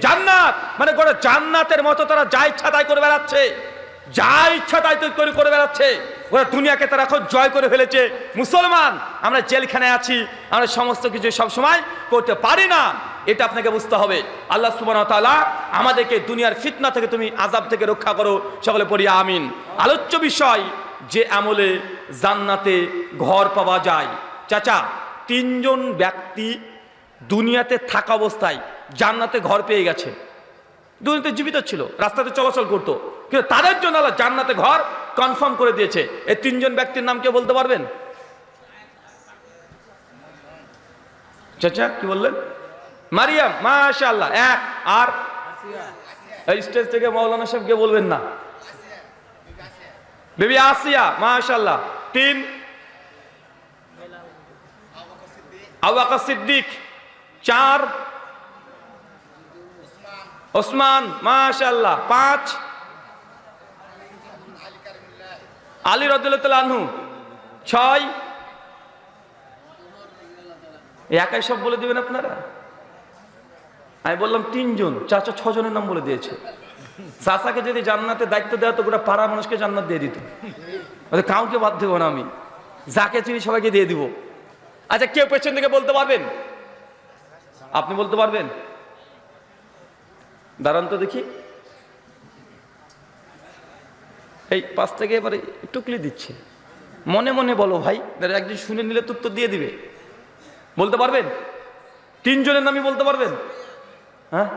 [SPEAKER 1] জান্নাত। মানে গোটা জান্নাতের মতো তারা যা ইচ্ছা তাই করে বেড়াচ্ছে, যা ইচ্ছা তাই করে বেড়াচ্ছে। ওরা দুনিয়াকে তারা এখন জয় করে ফেলেছে। মুসলমান আমরা জেলখানায় আছি, আমরা সমস্ত কিছু সব সময় করতে পারি না, এটা আপনাকে বুঝতে হবে। আল্লাহ সুবহানাহু ওয়া তাআলা আমাদেরকে দুনিয়ার ফিতনা থেকে তুমি আযাব থেকে রক্ষা করো, সকলে পড়ি আমিন। আলোচ্য বিষয়, যে আমলে জান্নাতে ঘর পাওয়া যায়। চাচা, 3 জন ব্যক্তি দুনিয়াতে থাকা অবস্থায় জান্নাতে ঘর পেয়ে গেছে। দুনিয়াতে জীবিত ছিল, রাস্তাতে চলাচল করতো, কিন্তু তাদের জন্য আল্লাহ জান্নাতে ঘর কনফার্ম করে দিয়েছে। এই 3 জন ব্যক্তির নাম কে বলতে পারবেন? চাচা কি বললেন? মারিয়াম, মাশাআল্লাহ, 1। আর এই স্টেজ থেকে মাওলানা সাহেবকে বলবেন না। বেবি আসিয়া, মাশাআল্লাহ, 3। আবু বকর সিদ্দিক, 4। ওসমান, মাশাআল্লাহ, 5। আলী রাদিয়াল্লাহু তাআলা আনহু, 6। একাই সব বলে দিবেন আপনারা? আমি বললাম 3 জন, চাচা 6 জনের নাম বলে দিয়েছে। চাচাকে যদি জান্নাতে দায়িত্ব দেওয়া তো গোটা পাড়া মানুষকে জান্নাত দিয়ে দিত। কাউকে বাদ দেবো না আমি, যাকে চিনি সবাইকে দিয়ে দিব। আচ্ছা, কেউ পেছন থেকে বলতে পারবেন? আপনি বলতে পারবেন? দাঁড়ান তো দেখি। এই 5 থেকে এবারে টুকলি দিচ্ছে, মনে মনে বলো ভাই, একজন শুনে নিলে তো উত্তর দিয়ে দিবে। বলতে পারবেন? 3 জনের নামই বলতে পারবেন? হ্যাঁ,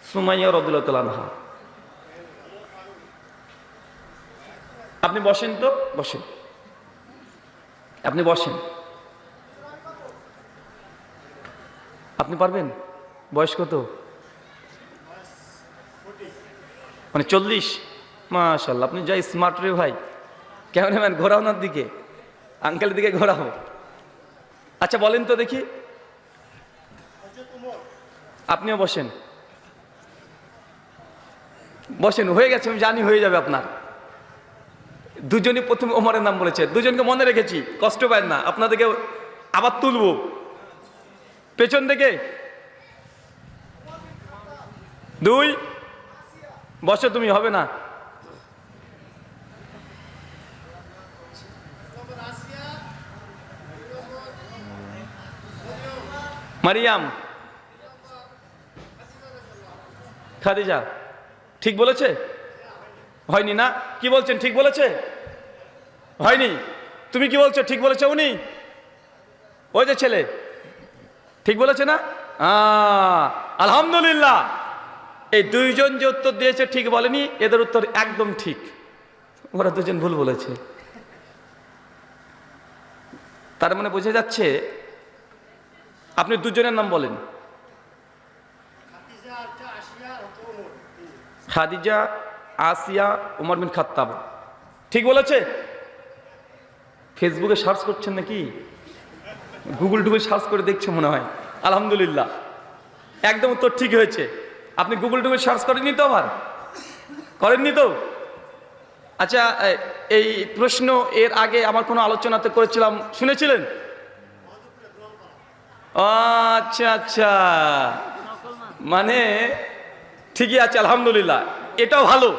[SPEAKER 1] সুমাইয়া রাদিয়াল্লাহু তাআলা আনহা। আপনি বসেন তো, বসেন, আপনি বসেন। আপনি পারবেন? বয়স কত? মানে 40? মাশাআল্লাহ, আপনি যাই স্মার্ট রে ভাই। ক্যামেরাম্যান ঘোরাও ওনার দিকে, আঙ্কেলের দিকে ঘোরাও। আচ্ছা বলেন তো দেখি। আপনিও বসেন, বসেন, হয়ে গেছে, আমি জানি হয়ে যাবে আপনার। 2 জনই প্রথমে ওমরের নাম বলেছে, 2 জনকে মনে রেখেছি, কষ্ট পায় না। আপনাদেরকে আবার তুলবো পেছন থেকে। 2, বসো তুমি, হবে না। মারিয়াম, খাদিজা, ঠিক বলেছে? হয়নি না? কি বলছেন, ঠিক বলেছে? হয়নি? তুমি কি বলছো, ঠিক বলেছে উনি? ওই যে ছেলে ঠিক বলেছে না? আলহামদুলিল্লাহ। এই দুইজন যে উত্তর দিয়েছে ঠিক বলেনি, এদের উত্তর একদম ঠিক। ওরা দুজন ভুল বলেছে। তার মানে বোঝা যাচ্ছে, আপনি দুজনের নাম বলেন। খাদিজা, আসিয়া, উমর বিন খাত্তাব। ঠিক বলেছে? ফেসবুকে সার্চ করছেন নাকি? গুগল টুগল সার্চ করে দেখছে মনে হয়। আলহামদুলিল্লাহ, একদম উত্তর ঠিক হয়েছে। আপনি গুগল টুগল সার্চ করেননি তো? আবার করেননি তো? আচ্ছা, এই প্রশ্ন এর আগে আমার কোনো আলোচনাতে করেছিলাম, শুনেছিলেন? আচ্ছা আচ্ছা, মানে ঠিকই আছে, আলহামদুলিল্লাহ। এটাও ভালো,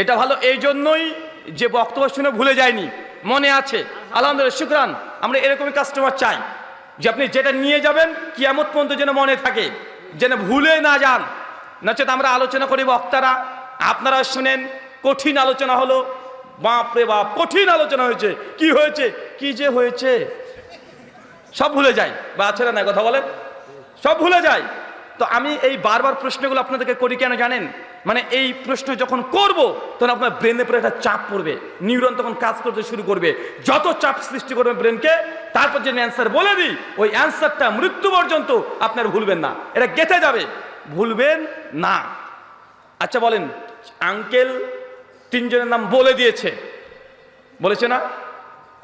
[SPEAKER 1] এটা ভালো। এই জন্যই যে বক্তব্য শুনে ভুলে যায়নি, মনে আছে। আলহামদুলিল্লাহ, শুকরান। আমরা এরকমই কাস্টমার চাই, যে আপনি যেটা নিয়ে যাবেন কিয়ামত পর্যন্ত যেন মনে থাকে, যেন ভুলে না যান। নচেত আমরা আলোচনা করি, বক্তারা আপনারা শুনেন, কঠিন আলোচনা হলো, বাপরে বাপ কঠিন আলোচনা হয়েছে, কি হয়েছে, কি যে হয়েছে, সব ভুলে যায়। বা ছেলে না, কথা বলেন, সব ভুলে যায়। তো আমি এই বারবার প্রশ্নগুলো আপনাদেরকে করি কেন জানেন? মানে এই প্রশ্ন যখন করব, তখন আপনার ব্রেনের উপরে একটা চাপ পড়বে, নিউরন তখন কাজ করতে শুরু করবে। যত চাপ সৃষ্টি করবে ব্রেনকে, তারপর যে অ্যান্সার বলে দিই, ওই অ্যান্সারটা মৃত্যু পর্যন্ত আপনার ভুলবেন না, এটা গেঁথে যাবে, ভুলবেন না। আচ্ছা বলেন, আঙ্কেল তিনজনের নাম বলে দিয়েছে, বলেছে না?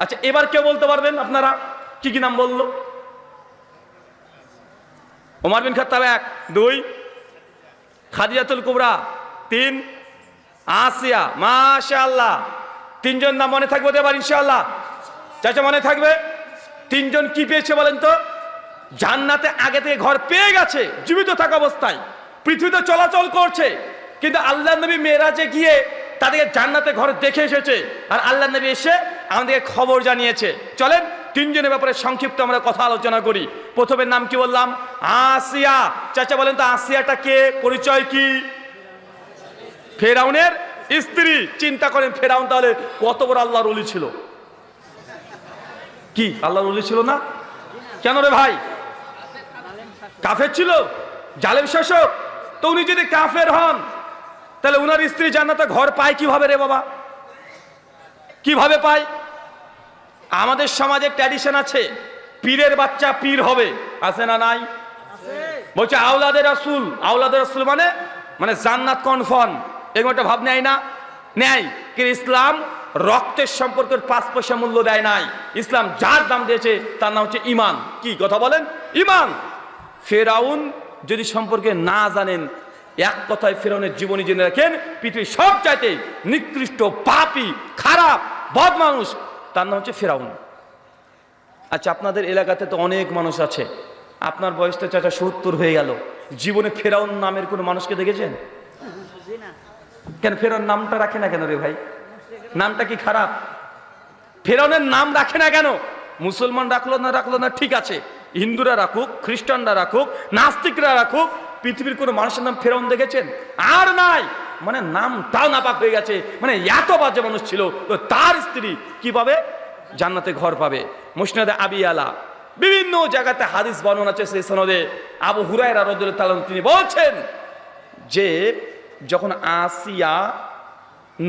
[SPEAKER 1] আচ্ছা, এবার কেউ বলতে পারবেন আপনারা কি কি নাম বললো? ওমর বিন খাত্তাব 1, 2, খাদিজাতুল কুবরা 3, আসিয়া। মাশাআল্লাহ, তিনজন নাম মনে থাকবে তো এবার ইনশাআল্লাহ? চাচা মনে থাকবে? তিনজন কি পেয়েছে বলেন তো? জান্নাতে আগে থেকে ঘর পেয়ে গেছে, জীবিত থাকা অবস্থায় পৃথিবীতে চলাচল করছে, কিন্তু আল্লাহ নবী মেরাজে গিয়ে তাদেরকে জান্নাতে ঘর দেখে এসেছে, আর আল্লাহ নবী এসে আমাদেরকে খবর জানিয়েছে। চলেন তিনজনের ব্যাপারে সংক্ষিপ্ত আমরা কথা আলোচনা করি। প্রথমের নাম কি বললাম? আসিয়া। চাচা বলেন তো, আসিয়াটা কে, পরিচয় কি? ফেরাউনের স্ত্রী। চিন্তা করেন, ফেরাউন তাহলে কত বড় আল্লাহর ওলি ছিল? কি আল্লাহর ওলি ছিল না? কেন রে ভাই? কাফের ছিল, জালেম শাসক। তো উনি যদি কাফের হন, তাহলে উনার স্ত্রী জান্নাতে ঘর পায় কিভাবে রে বাবা? কিভাবে পায়? আমাদের সমাজে ট্র্যাডিশন আছে, পীরের বাচ্চা পীর হবে, আছে না নাই? বলছে আওলাদের রাসূল। আওলাদের রাসূল মানে জান্নাত কনফার্ম, এরকম একটা ভাব নেয় না? নেয়। কিন্তু ইসলাম রক্তের সম্পর্কের 5 পয়সা মূল্য দেয় নাই। ইসলাম যার দাম দিয়েছে তার নাম হচ্ছে ইমান। কি কথা বলেন? ইমান। ফেরাউন যদি সম্পর্কে না জানেন, এক কথায় ফেরাউনের জীবনী জেনে রাখেন, পৃথিবীর সব চাইতে নিকৃষ্ট, পাপী, খারাপ, বদ মানুষ, তার নাম হচ্ছে ফেরাউন। আচ্ছা, আপনাদের এলাকাতে তো অনেক মানুষ আছে, আপনার বয়সটা চাচা 70 হয়ে গেল, জীবনে ফেরাউন নামের কোনো মানুষকে দেখেছেন? কেন ফেরাউন নামটা রাখে না কেন রে ভাই? নামটা কি খারাপ? ফেরাউনের নাম রাখে না কেন? মুসলমান রাখলো না ঠিক আছে, হিন্দুরা রাখুক, খ্রিস্টানরা রাখুক, নাস্তিকরা রাখুক, পৃথিবীর কোনো মানুষের নাম ফেরাউন দেখেছেন? আর নাই। মানে নামটাও নাপাক হয়ে গেছে, মানে এত বাজে মানুষ ছিল। তো তার স্ত্রী কি পাবে? জান্নাতে ঘর পাবে। মুসনাদে আবি আলা বিভিন্ন জায়গাতে হাদিস বর্ণনা আছে, সেই সনদে আবু হুরায়রা রাদিয়াল্লাহু তাআলা তিনি বলছেন যে যখন আসিয়া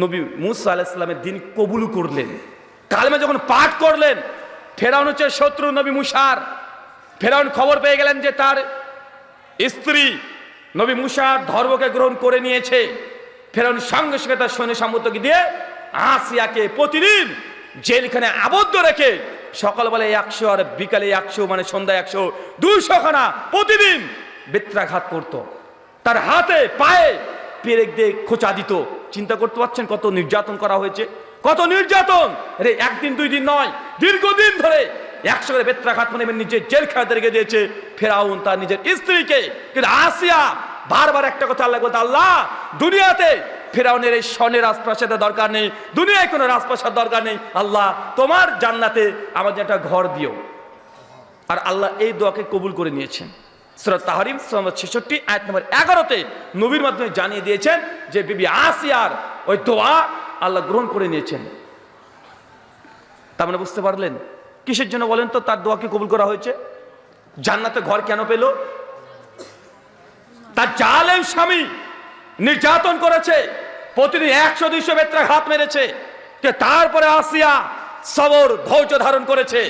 [SPEAKER 1] নবী মুসা আলাইহিস সালামের দিন কবুল করলেন, কালেমা যখন পাঠ করলেন, ফেরাউন হচ্ছে শত্রু নবী মুসার। ফেরাউন খবর পেয়ে গেলেন যে তার স্ত্রী নবী মুসার ধর্মকে গ্রহণ করে নিয়েছে। ফেরাউন সঙ্গে সঙ্গে তার সৈন্য সামন্তকে দিয়ে আসিয়াকে প্রতিদিন জেলখানে আবদ্ধ রেখে সকালবেলা 100 আর বিকালে 100, মানে সন্ধ্যায় 100, 200 খানা প্রতিদিন বেত্রাঘাত করত। তার হাতে পায়ে পেরেক দিয়ে খোঁচা দিত। চিন্তা করতে পারছেন কত নির্যাতন করা হয়েছে? কত নির্যাতন! আরে একদিন 2 দিন নয়, দীর্ঘদিন ধরে 100 করে বেত্রাঘাত মানে নিজের জেলখানাতে রেখে দিয়েছে ফেরাউন তার নিজের স্ত্রীকে। কিন্তু আসিয়া বারবার একটা কথা আল্লাহ বলতে, আল্লাহ দুনিয়াতে ফেরাউনের এই স্বর্ণের রাজপ্রাসাদের দরকার নেই, দুনিয়ায় কোনো রাজপ্রাসাদ দরকার নেই, আল্লাহ তোমার জান্নাতে আমাদের একটা ঘর দিও। আর আল্লাহ এই দোয়াকে কবুল করে নিয়েছেন। সূরা তাহরিম 66 আয়াত নম্বর 11-তে নবীর মাধ্যমে জানিয়ে দিয়েছেন যে বিবি আসিয়ার ওই দোয়া আল্লাহ গ্রহণ করে নিয়েছেন। তার মানে বুঝতে পারলেন কিসের জন্য বলেন তো তার দোয়াকে কবুল করা হয়েছে? জান্নাতে ঘর কেন পেল? তার জালেম স্বামী নির্যাতন করেছে, প্রতিদিন 100-200 বেত্রাঘাত মেরেছে, তারপরে আসিয়া সবর ধৈর্য ধারণ করেছে।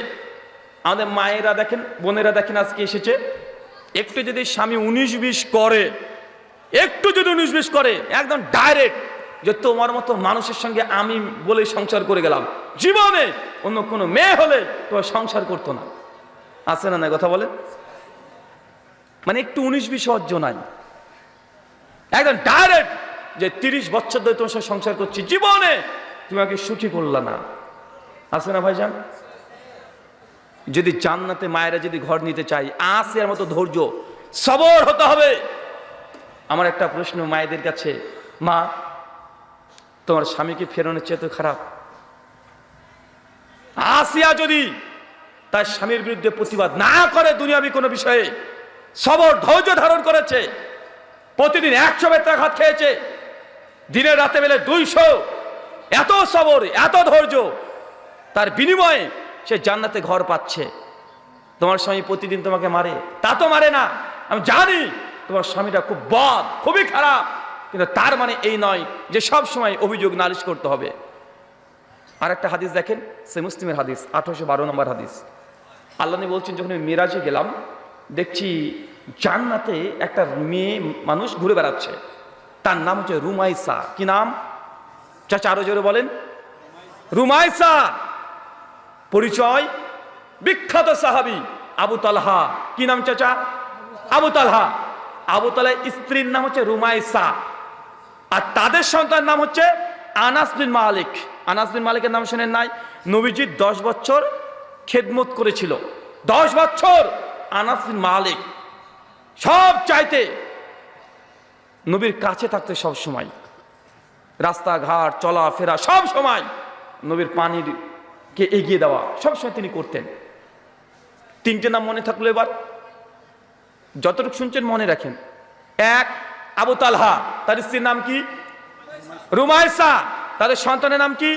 [SPEAKER 1] আমাদের মায়েরা দেখেন, বোনেরা দেখেন, আজকে এসেছে, একটু যদি স্বামী 19-20 করে, একটু যদি 19-20 করে, একদম ডাইরেক্ট যে তোমার মতো মানুষের সঙ্গে আমি বলে সংসার করে গেলাম, জীবনে অন্য কোনো মেয়ে হলে তোমার সংসার করতো না। আছে না, না কথা বলেন? মানে একটু 19-20 অর্জ নাই, একদম ডাইরেক্ট যে 30 বছর ধরে তোমার সঙ্গে সংসার করছি, জীবনে তুমি আমাকে সুখী করলা না। আছে না ভাইজান? যদি জান্নাতে মায়েরা যদি ঘর নিতে চাই, আসিয়ার মতো ধৈর্য সবর হতে হবে। আমার একটা প্রশ্ন মায়েদের কাছে, মা তোমার স্বামীকে ফেরানোর চেয়ে তো খারাপ। আসিয়া যদি তার স্বামীর বিরুদ্ধে প্রতিবাদ না করে দুনিয়াবি কোনো বিষয়ে, সবর ধৈর্য ধারণ করেছে, প্রতিদিন 100 বেত্রাঘাত খেয়েছে, দিনে রাতে বেলে 200, এত সবর এত ধৈর্য, তার বিনিময়ে সে জান্নাতে ঘর পাচ্ছে। তোমার স্বামী প্রতিদিন তোমাকে মারে, তা তো মারে না, আমি জানি তোমার স্বামীটা খুব বদ, খুবই খারাপ, কিন্তু তার মানে এই নয় যে সব সময় অভিযোগ নালিশ করতে হবে। আর একটা হাদিস দেখেন, সে মুসলিমের হাদিস, 1812 নম্বর হাদিস। আল্লাহ নবী বলছেন, যখন আমি মিরাজে গেলাম, দেখছি জান্নাতে একটা মেয়ে মানুষ ঘুরে বেড়াচ্ছে, তার নাম হচ্ছে রুমাইসা। কি নাম চাচা? আরো জোরে বলেন। রুমাইসা। পরিচয় বিখ্যাত সাহাবী আবু তালহা। কি নাম চাচা? আবু তালহা। আবু তালহার স্ত্রীর নাম হচ্ছে রুমাইসা, আর তাদের সন্তান নাম হচ্ছে আনাস বিন মালিক। আনাস বিন মালিকের নাম শুনেন নাই? নবীজি 10 বছর খেদমত করেছিল, 10 বছর। আনাস বিন মালিক সব চাইতে নবীর কাছে থাকতে, সব সময় রাস্তাঘাট চলাফেরা সব সময় নবীর পানির কে এগিয়ে দেওয়া সবসময় তিনি করতেন। 3টে নাম মনে থাকলো, এবার যতটুকু শুনছেন মনে রাখেন। 1 আবু তালহা, তার স্ত্রীর নাম কি? রুমাইসা। তাদের সন্তানের নাম কি?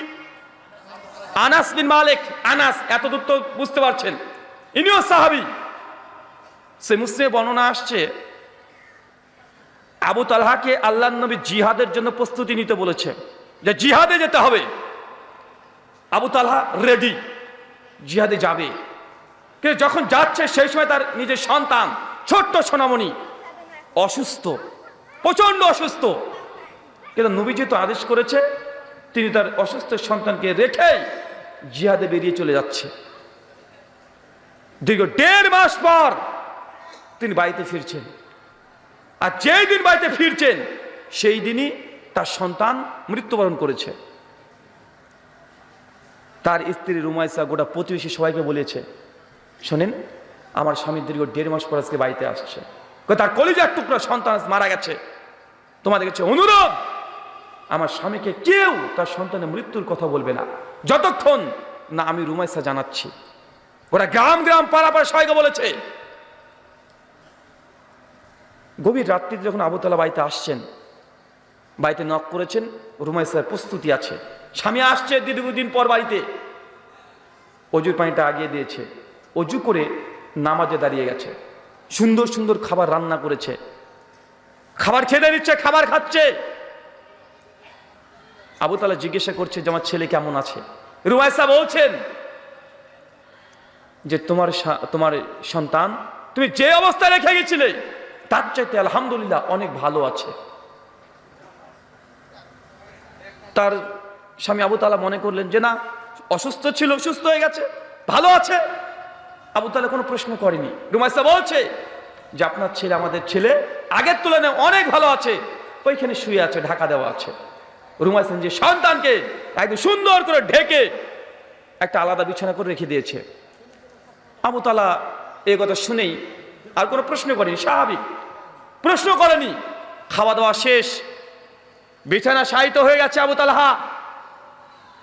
[SPEAKER 1] আনাস বিন মালিক। আনাস, এতদূর তো বুঝতে পারছেন, ইনিও সাহাবী। সে মুসলিমে বর্ণনা আসছে, আবু তালহাকে আল্লাহর নবী জিহাদের জন্য প্রস্তুতি নিতে বলেছে, যে জিহাদে যেতে হবে। আবু তালহা রেডি, জিহাদে যাবে। কিন্তু যখন যাচ্ছে সেই সময় তার নিজের সন্তান ছোট্ট সোনামণি অসুস্থ, প্রচন্ড অসুস্থ। কিন্তু নবী যেহেতু আদেশ করেছে, তিনি তার অসুস্থ সন্তানকে রেখে জিহাদে বেরিয়ে চলে যাচ্ছে। দীর্ঘ 1.5 মাস পর তিনি বাড়িতে ফিরছেন, আর যেই দিন বাড়িতে ফিরছেন সেই দিনই তার সন্তান মৃত্যুবরণ করেছে। তার স্ত্রী রুমাইসা গোটা প্রতিবেশী সবাইকে বলেছে, শোনেন আমার স্বামী দীর্ঘ 1.5 মাস পর আজকে বাড়িতে আসছে, তার কলিজার টুকরা সন্তান মারা গেছে, তোমাদের কাছে অনুরোধ, আমার স্বামীকে কেউ তার সন্তানের মৃত্যুর কথা বলবে না যতক্ষণ না আমি রুমাইসা জানাচ্ছি। ওরা গ্রাম গ্রাম পাড়া পাড়া সবাইকে বলেছে। গভীর রাত্রিতে যখন আবু তালহা বাড়িতে আসছেন, বাড়িতে নক করেছেন, রুমাইসার প্রস্তুতি আছে, স্বামী আসছে দীর্ঘদিন পর বাড়িতে। অজুর পানিটা আগিয়ে দিয়েছে, অজু করে নামাজে দাঁড়িয়ে গেছে, সুন্দর সুন্দর খাবার রান্না করেছে, খাবার খেতে দিচ্ছে, খাবার খাচ্ছে। আবু তালহা জিজ্ঞাসা করছে যে আমার ছেলে কেমন আছে? রুমাইসা বলছেন যে তোমার সন্তান তুমি যে অবস্থায় রেখে গেছিলে তার চাইতে আলহামদুলিল্লাহ অনেক ভালো আছে। তার স্বামী আবু তালহা মনে করলেন যে না, অসুস্থ ছিল, সুস্থ হয়ে গেছে, ভালো আছে। আবু তালহা কোনো প্রশ্ন করেনি। রুমাইসা বলছে যে আপনার ছেলে আমাদের ছেলে আগের তুলনায় অনেক ভালো আছে, ওইখানে শুয়ে আছে, ঢাকা দেওয়া আছে। রুমাইসা যে সন্তানকে একদম সুন্দর করে ঢেকে একটা আলাদা বিছানা করে রেখে দিয়েছে। আবু তালহা এই কথা শুনেই আর কোনো প্রশ্ন করেনি, স্বাভাবিক প্রশ্ন করেনি। খাওয়া দাওয়া শেষ, বিছানা শায়িত হয়ে গেছে আবু তালহা,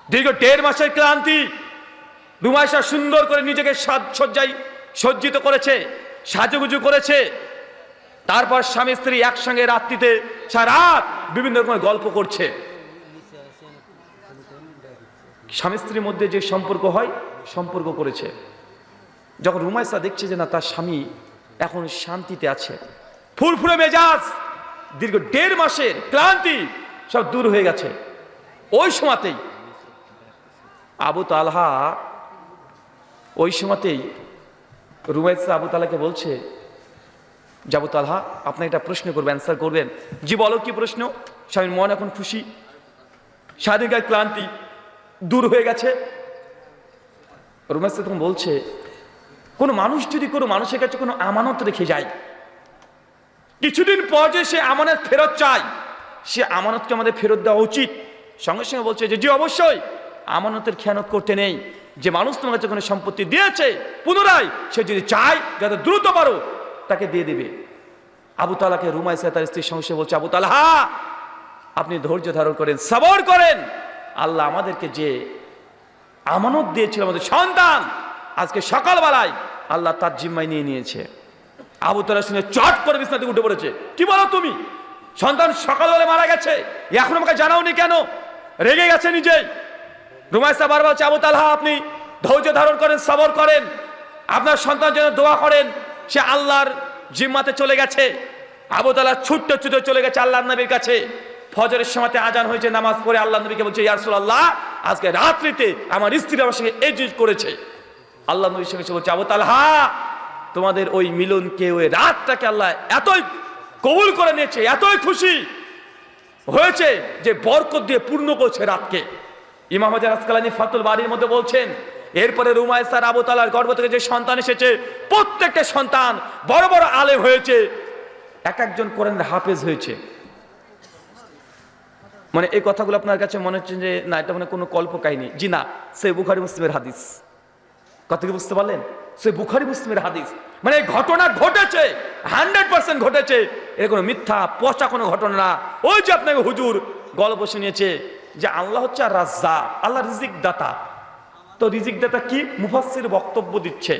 [SPEAKER 1] দীর্ঘ 1.5 মাসের ক্লান্তি। রুমাইসা সুন্দর করে নিজেকে সজ্জায় সজ্জিত করেছে, সাজুগুজু করেছে। তারপর স্বামী স্ত্রী একসঙ্গে রাত্রিতে সারা রাত বিভিন্ন রকমের গল্প করছে। স্বামী স্ত্রীর মধ্যে যে সম্পর্ক হয় সম্পর্ক করেছে। যখন রুমাইসা দেখছে যে না তার স্বামী এখন শান্তিতে আছে, ফুরফুরে মেজাজ, দীর্ঘ 1.5 মাসের ক্লান্তি সব দূর হয়ে গেছে, ওই সময়তেই আবু তালহা রুমাইসা আবু তালহাকে বলছে যে আবু তালহা আপনাকে একটা প্রশ্ন করবেন, অ্যান্সার করবেন। জি বলো, কি প্রশ্ন? স্বামীর মন এখন খুশি, সারাদিনকার ক্লান্তি দূর হয়ে গেছে। রুমাইসা তখন বলছে কোনো মানুষ যদি কোনো মানুষের কাছে কোনো আমানত রেখে যায়, কিছুদিন পর যে সে আমানত ফেরত চায়, সে আমানতকে আমাদের ফেরত দেওয়া উচিত। সঙ্গে সঙ্গে বলছে যে জি অবশ্যই, আমানতের খেয়ানত করতে নেই। যে মানুষ তোমার কাছে কোনো সম্পত্তি দিয়েছে পুনরায় সে যদি চায় যাতে দ্রুত পারো তাকে দিয়ে দিবে। আবু তালহাকে রুমাইসা তার স্ত্রীর সঙ্গে বলছে আবু তালহা আপনি ধৈর্য ধারণ করেন, সবর করেন, আল্লাহ আমাদেরকে যে আমানত দিয়েছিল আমাদের সন্তান, আজকে সকালবেলায় আল্লাহ তার জিম্মায় নিয়ে নিয়েছে। আবু তালহা শুনে চট করে বিছানা থেকে উঠে পড়েছে। কি বলো তুমি? সন্তান সকালবেলায় মারা গেছে, এখন আমাকে জানাওনি কেন? রেগে গেছে নিজেই। রুমাইসা বারবার বলছে আবু তালহা আপনি ধৈর্য ধারণ করেন, সবর করেন, আপনার সন্তান যেন দোয়া করেন, সে আল্লাহর জিম্মাতে চলে গেছে। আবু তালহা ছুটতে ছুটে চলে গেছে আল্লাহর নবীর কাছে। ফজরের সময়তে আজান হয়েছে, নামাজ পড়ে আল্লাহ নবীকে বলছে ইয়া রাসূলুল্লাহ আজকে রাত্রিতে আমার স্ত্রী আমার সঙ্গে এই জিনিস করেছে। আল্লাহ নবীর সঙ্গে বলছে আবু তালহা তোমাদের ওই মিলনকে, ওই রাতটাকে আল্লাহ এতই কবুল করে নিয়েছে, এতই খুশি হয়েছে যে বরকত দিয়ে পূর্ণ করছে রাতকে। ইমাম হাজার আসকালানী ফাতুল বারীর মধ্যে বলছেন এরপরে রুমাইসার আবু তালহার গর্ভ থেকে যে সন্তান এসেছে প্রত্যেকটা সন্তান বড় বড় আলেম হয়েছে, এক একজন কোরআনের হাফেজ হয়েছে। মানে এই কথাগুলো আপনার কাছে মনে হচ্ছে যে না এটা মানে কোনো কল্প কাহিনী। জি না, সে বুখারী মুসলিমের হাদিস। কথা কি বুঝতে পারলেন? সে বুখারী মুসলিমের হাদিস। মানে ঘটনা ঘটেছে, 100% ঘটেছে, এর কোনো মিথ্যা পচা কোনো ঘটনা না। ওই যে আপনাকে হুজুর গল্প শুনিয়েছে যে আল্লাহ হচ্ছে আর রাজ্জাক, আল্লাহ রিজিক দাতা। তো রিজিক দাতা কি? মুফাসসির বক্তব্য দিচ্ছে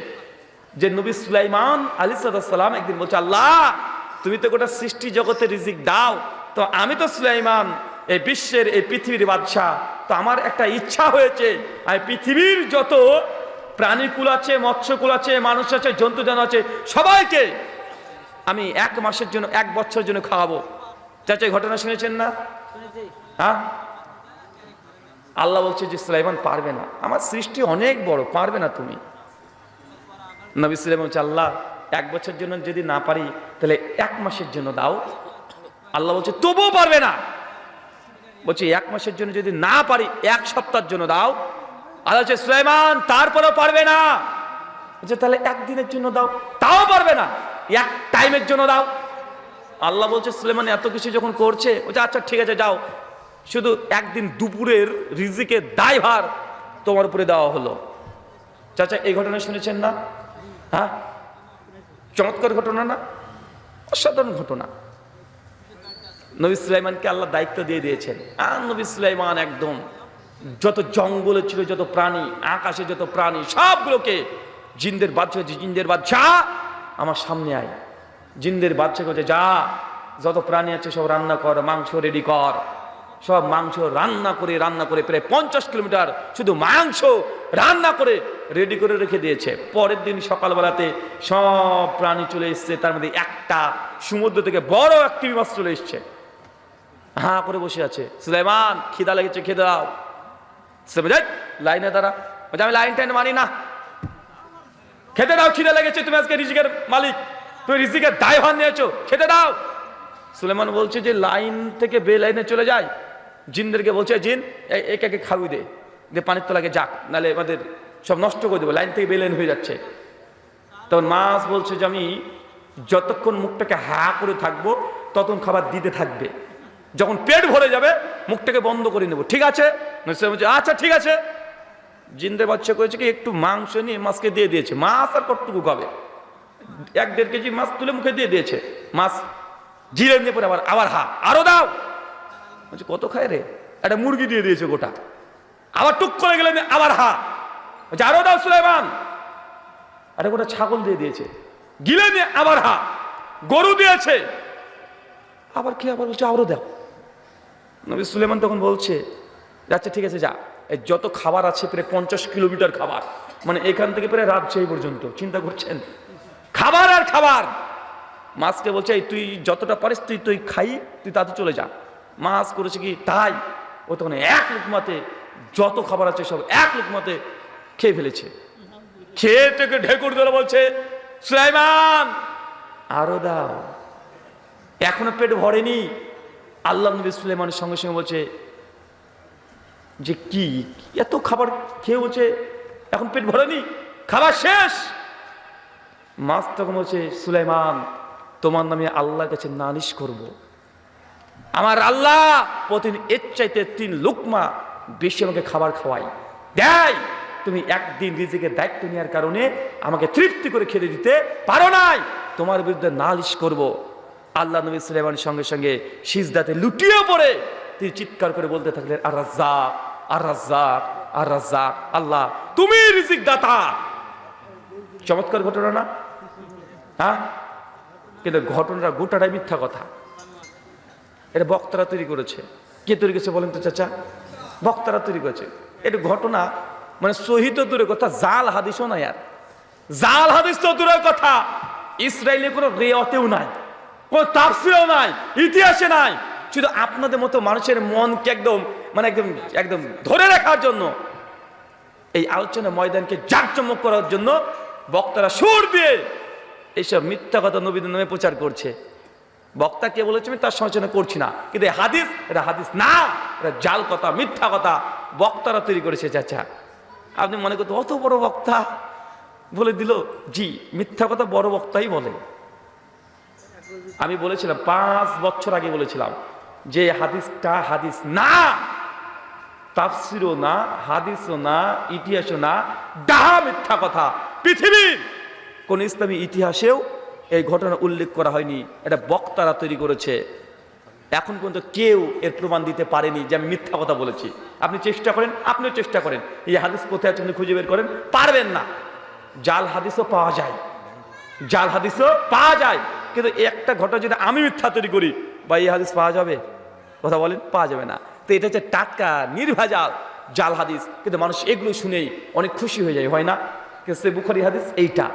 [SPEAKER 1] যে নবী সুলাইমান আলাইহিস সালাম একদিন বলছে আল্লাহ তুমি তো গোটা সৃষ্টি জগতে রিজিক দাও, তো আমি তো সুলাইমান এই বিশ্বের এই পৃথিবীর বাদশাহ, তো আমার একটা ইচ্ছা হয়েছে আমি পৃথিবীর যত প্রাণীকুল আছে, মৎস্যকুল আছে, মানুষ আছে, জন্তু জানোয়ার আছে, সবাইকে আমি 1 মাসের জন্য 1 বছরের জন্য খাওয়াবো। চাচা এই ঘটনা শুনেছেন না? হ্যাঁ, আল্লাহ বলছে যে সুলাইমান পারবে না, আমার সৃষ্টি অনেক বড়, পারবে না তুমি। নবী সুলাইমান বলছে আল্লাহ 1 বছরের জন্য যদি না পারি তাহলে 1 মাসের জন্য দাও। আল্লাহ বলছে তবুও পারবে না। বলছে 1 মাসের জন্য যদি না পারি 1 সপ্তাহের জন্য দাও। আল্লাহ বলছে সুলাইমান তারপরেও পারবে না। বলছে তাহলে 1 দিনের জন্য দাও, তাও পারবে না, 1 টাইমের জন্য দাও। আল্লাহ বলছে সুলাইমান এত কিছু যখন করছে, বলছে আচ্ছা ঠিক আছে যাও, শুধু 1 দিন দুপুরের রিজিকের দায়ভার তোমার উপরে দেওয়া হলো। চাচা এই ঘটনা শুনেছেন না? হ্যাঁ, চমৎকার ঘটনা না? অসাধারণ ঘটনা। নবী সুলাইমানকে আল্লাহ দায়িত্ব দিয়ে দিয়েছেন। আর নবী সুলাইমান একদম যত জঙ্গলে ছিল, যত প্রাণী, আকাশে যত প্রাণী, সবগুলোকে জিনদের বাদশা, জিনদের বাদশা আমার সামনে আয়। জিনদের বাদশা বলছে যা যত প্রাণী আছে সব রান্না কর, মাংস রেডি কর। সব মাংস রান্না করে প্রায় 50 কিলোমিটার শুধু মাংস রান্না করে রেডি করে রেখে দিয়েছে। পরের দিন সকালবেলাতে সব প্রাণী চলে এসছে, তার মধ্যে একটা সমুদ্র থেকে বড় একটি মাছ চলে এসছে, হাঁ করে বসে আছে। সুলাইমান খিদা লেগেছে, খেতে দাও। সে বোঝায় লাইনে দাঁড়া, বলছে আমি লাইন টাইন মানি না, খেতে দাও, খিদা লেগেছে, তুমি আজকে রিজিকের মালিক, তুমি রিজিকের দায়ভার নিয়েছো, খেতে দাও। সুলাইমান বলছে যে লাইন থেকে বে লাইনে চলে যায়। জিনদেরকে বলছে জিন একে খাওয়ি দে, পানির তলাকে যাক, নাহলে আমাদের সব নষ্ট করে দেবো, লাইন থেকে বে লাইন হয়ে যাচ্ছে। তখন মাছ বলছে যে আমি যতক্ষণ মুখটাকে হা করে থাকবো ততক্ষণ খাবার দিতে থাকবে, যখন পেট ভরে যাবে মুখটাকে বন্ধ করে নেবো, ঠিক আছে? আচ্ছা ঠিক আছে। জিনদের বাচ্চা করেছে কি একটু মাংস নিয়ে মাছকে দিয়ে দিয়েছে। মাছ আর কতটুকু খাবে? 1-1.5 কেজি মাছ তুলে মুখে দিয়ে দিয়েছে। মাছ জিরে নিয়ে পরে আবার হা, আরো দাও। বলছে কত খায় রে? একটা মুরগি দিয়ে দিয়েছে গোটা, আবার টুক করে গেলে আবার হা, বলছে আরো দাও সুলাইমান। একটা গোটা ছাগল দিয়ে দিয়েছে, গিলে নিয়ে আবার হা, গরু দিয়েছে, আবার কি, আবার বলছে আরো দাও। নবী সুলাইমান তখন বলছে আচ্ছা ঠিক আছে যা, এই যত খাবার আছে প্রায় 50 কিলোমিটার খাবার, মানে এখান থেকে প্রায় রাজশাহী পর্যন্ত, চিন্তা করছেন খাবার আর খাবার। মাছকে বলছে এই তুই যতটা পারিস তুই খাই, তুই তাতে চলে যা। মাছ করেছে কি তাই, ও তখন এক লুকমাতে যত খাবার আছে সব এক লুকমাতে খেয়ে ফেলেছে। খেয়ে থেকে ঢেকুর ধরে বলছে সুলাইমান আরো দাও, এখনো পেট ভরেনি। আল্লাহ নবী সুলাইমানের সঙ্গে সঙ্গে বলছে যে কি এত খাবার খেয়ে বলছে এখন পেট ভরেনি, খাবার শেষ। মাছ তখন বলছে সুলাইমান তোমার নামে আল্লাহর কাছে নালিশ করব, আমার আল্লাহ প্রতিদিন এর চাইতে 3 লুকমা বেশি আমাকে খাবার খাওয়াই দেয়, তুমি একদিন রিজিকের দায়িত্ব নেওয়ার কারণে আমাকে তৃপ্তি করে খেতে দিতে পারো নাই, তোমার বিরুদ্ধে নালিশ করব। আল্লাহ নবী সুলাইমানের সঙ্গে সঙ্গে সিজদাতে লুটিয়ে পড়ে তিনি চিৎকার করে বলতে থাকলেন আর রাজ্জাক আর রাজ্জাক আর রাজ্জাক, আল্লাহ তুমি রিজিক দাতা। চমৎকার ঘটনা না? হ্যাঁ, কিন্তু ঘটনাটা গোটাটাই মিথ্যা কথা। এটা বক্তারা তৈরি করেছে। কে তৈরি করেছে বলেন তো চাচা? বক্তারা তৈরি করেছে। এটা ঘটনা মানে সহি তো দূরের কথা, জাল হাদিসও নাই। আর জাল হাদিস তো দূরের কথা, ইসরায়েলের কোনো রেওয়াতেও নাই, কোনো তাফসিরেও নাই, ইতিহাসে নাই। শুধু আপনাদের মতো মানুষের মনকে একদম মানে একদম একদম ধরে রাখার জন্য, এই আলোচনা ময়দানকে জাঁকজমক করার জন্য বক্তারা সুর দিয়ে এইসব মিথ্যা কথা নবীদের নামে প্রচার করছে। বক্তা কে বলেছে আমি তার সমালোচনা করছি না, কিন্তু হাদিস এটা হাদিস না, এটা জাল কথা, মিথ্যা কথা বক্তারা তৈরি করেছে। চাচা আপনি মনে করতে অত বড় বক্তা বলে দিল? জি, মিথ্যা কথা বড় বক্তাই বলে। আমি বলেছিলাম 5 বছর আগে বলেছিলাম যে হাদিসটা হাদিস না, তাফসিরও না, হাদিসও না, ইতিহাসও না, ডাহা মিথ্যা কথা। পৃথিবীর কোন ইসলামী ইতিহাসেও এই ঘটনা উল্লেখ করা হয়নি, এটা বক্তারা তৈরি করেছে। এখন পর্যন্ত কেউ এর প্রমাণ দিতে পারেনি যে আমি মিথ্যা কথা বলেছি। আপনি চেষ্টা করেন, আপনিও চেষ্টা করেন, এই হাদিস কোথায় আছে আপনি খুঁজে বের করেন, পারবেন না। জাল হাদিসও পাওয়া যায়, জাল হাদিসও পাওয়া যায়, কিন্তু একটা ঘটনা যদি আমি মিথ্যা তৈরি করি বা এই হাদিস পাওয়া যাবে? কথা বলেন, পাওয়া যাবে না। তো এটা হচ্ছে টাটকা নির্ভেজাল জাল হাদিস, কিন্তু মানুষ এগুলো শুনেই অনেক খুশি হয়ে যায়, হয় না? কিন্তু বুখারী হাদিস এইটা,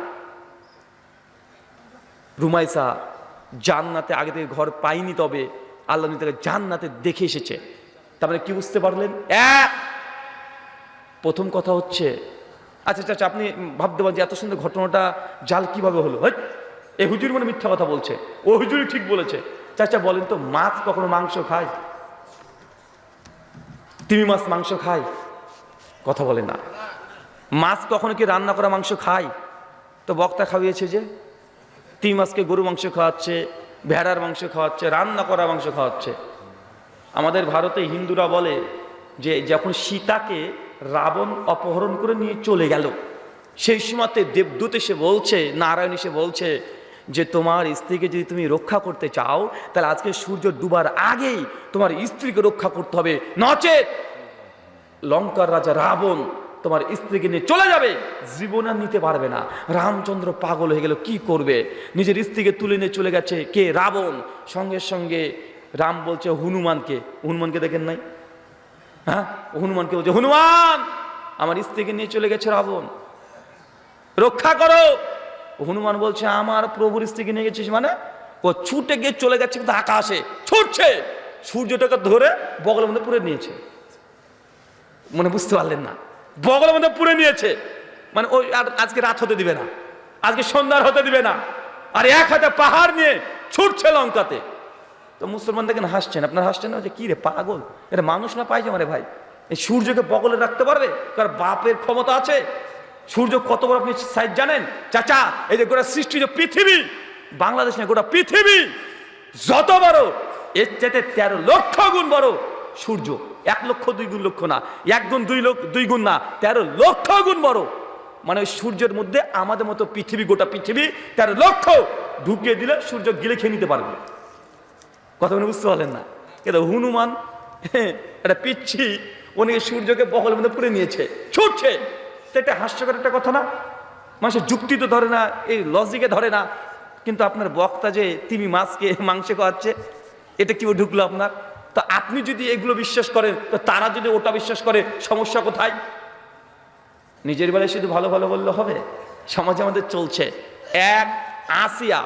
[SPEAKER 1] রুমাইসা জান্নাতে আগে থেকে ঘর পাইনি, তবে আল্লাহ তাকে জান্নাতে দেখে এসেছে। তারপরে কি বুঝতে পারলেন? প্রথম কথা হচ্ছে, আচ্ছা চাচা আপনি ভাবতে পারেন যে এত সুন্দর ঘটনাটা জাল কিভাবে হলো? এই হুজুর মানে মিথ্যা কথা বলছে, ও হুজুরই ঠিক বলেছে। চাচা বলেন তো, মাছ কখনো মাংস খায়? তিমি মাছ মাংস খায়? কথা বলে না। মাছ কখনো কি রান্না করা মাংস খায়? তো বক্তা খাওয়িয়েছে যে তিমি মাছকে গরু মাংস খাওয়াচ্ছে, ভেড়ার মাংস খাওয়াচ্ছে, রান্না করা মাংস খাওয়াচ্ছে। আমাদের ভারতে হিন্দুরা বলে যে যখন সীতাকে রাবণ অপহরণ করে নিয়ে চলে গেল, সেই সময়তে দেবদূত এসে বলছে, নারায়ণ এসে বলছে যে তোমার স্ত্রীকে যদি তুমি রক্ষা করতে চাও তাহলে আজকে সূর্য ডুবার আগেই তোমার স্ত্রীকে রক্ষা করতে হবে, নচেত লঙ্কার রাজা রাবণ তোমার স্ত্রীকে নিয়ে চলে যাবে, জীবন আর নিতে পারবে না। রামচন্দ্র পাগল হয়ে গেল, কি করবে? নিজের স্ত্রীকে তুলে নিয়ে চলে গেছে কে? রাবণ। সঙ্গে সঙ্গে রাম বলছে হনুমানকে, হনুমানকে দেখেন নাই? হ্যাঁ, হনুমানকে বলছে হনুমান আমার স্ত্রীকে নিয়ে চলে গেছে রাবণ, রক্ষা করো। হনুমান বলছে আমার প্রভুর স্ত্রীকে নিয়ে গেছিস মানে? ও ছুটে গিয়ে চলে গেছে কিন্তু আকাশে ছুটছে, সূর্যটাকে ধরে বগলের মধ্যে পুরে নিয়েছে। মনে বুঝতে পারলেন না? বগলের মধ্যে পুরে নিয়েছে মানে ওই আর আজকে রাত হতে দিবে না, আজকে সন্ধ্যার হতে দিবে না, আর এক হাতে পাহাড় নিয়ে ছুটছে লঙ্কাতে। তো মুসলমান দেখেন হাসছেন, আপনার হাসছেন না যে কি রে পাগল, এটা মানুষ না পাইছে মানে ভাই, এই সূর্যকে বগলে রাখতে পারবে? কার বাপের ক্ষমতা আছে? সূর্য কত বড় আপনি সাইজ জানেন চাচা? এই যে গোটা সৃষ্টি যে পৃথিবী, বাংলাদেশ না গোটা পৃথিবী যত বড়, এর চাইতে 13 লক্ষ গুণ বড় সূর্য। 1 লক্ষ 2 গুণ লক্ষ না, 1 গুণ 2 গুণ না, 13 লক্ষ গুণ বড়। মানে ওই সূর্যের মধ্যে আমাদের মতো পৃথিবী, গোটা পৃথিবী 13 লক্ষ ঢুকিয়ে দিলে সূর্য গিলে খেয়ে নিতে পারবে। কথা মানে বুঝতে পারলেন না? কিন্তু হনুমান একটা পিচ্ছি, উনি সূর্যকে বগলের মধ্যে পুরে নিয়েছে, ছুটছে। এটা হাস্যকর একটা কথা না? মানুষের যুক্তি তো ধরে না, এই লজিকে ধরে না। কিন্তু আপনার বক্তা যে তিমি মাছকে মাংস খাওয়াচ্ছে, এটা কি ঢুকলো আপনার? তো আপনি যদি এগুলো বিশ্বাস করেন তো তারা যদি ওটা বিশ্বাস করে, সমস্যা কোথায়? নিজের বেলায় শুধু ভালো ভালো বললে হবে? সমাজে আমাদের চলছে, এক, আসিয়া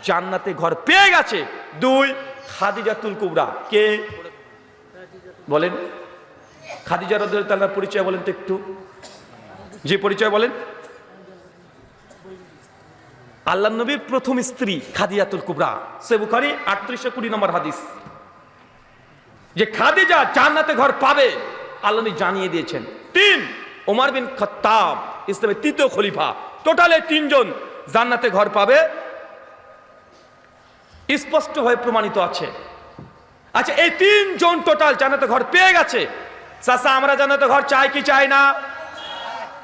[SPEAKER 1] জান্নাতে ঘর পেয়ে গেছে, দুই, খাদিজাতুল কুবরা। কে বলেন? খাদিজা রাদিয়াল্লাহু তাআলার পরিচয় বলেন তো একটু। যে পরিচয় বলেন। আল্লাহর নবীর প্রথম স্ত্রী খাদিজাতুল কুবরা, সহিহ বুখারী 3820 নম্বর হাদিস। যে খাদিজা জান্নাতে ঘর পাবে আল্লাহ নবী জানিয়ে দিয়েছেন। তিন, ওমর বিন খাত্তাব ইসলামের তৃতীয় খলিফা। টোটালে তিনজন জান্নাতে ঘর পাবে, স্পষ্টভাবে প্রমাণিত আছে। আচ্ছা, এই তিনজন টোটাল জান্নাতে ঘর পেয়ে গেছে। চাচা, আমরা জান্নাতে ঘর চাই কি চাই না?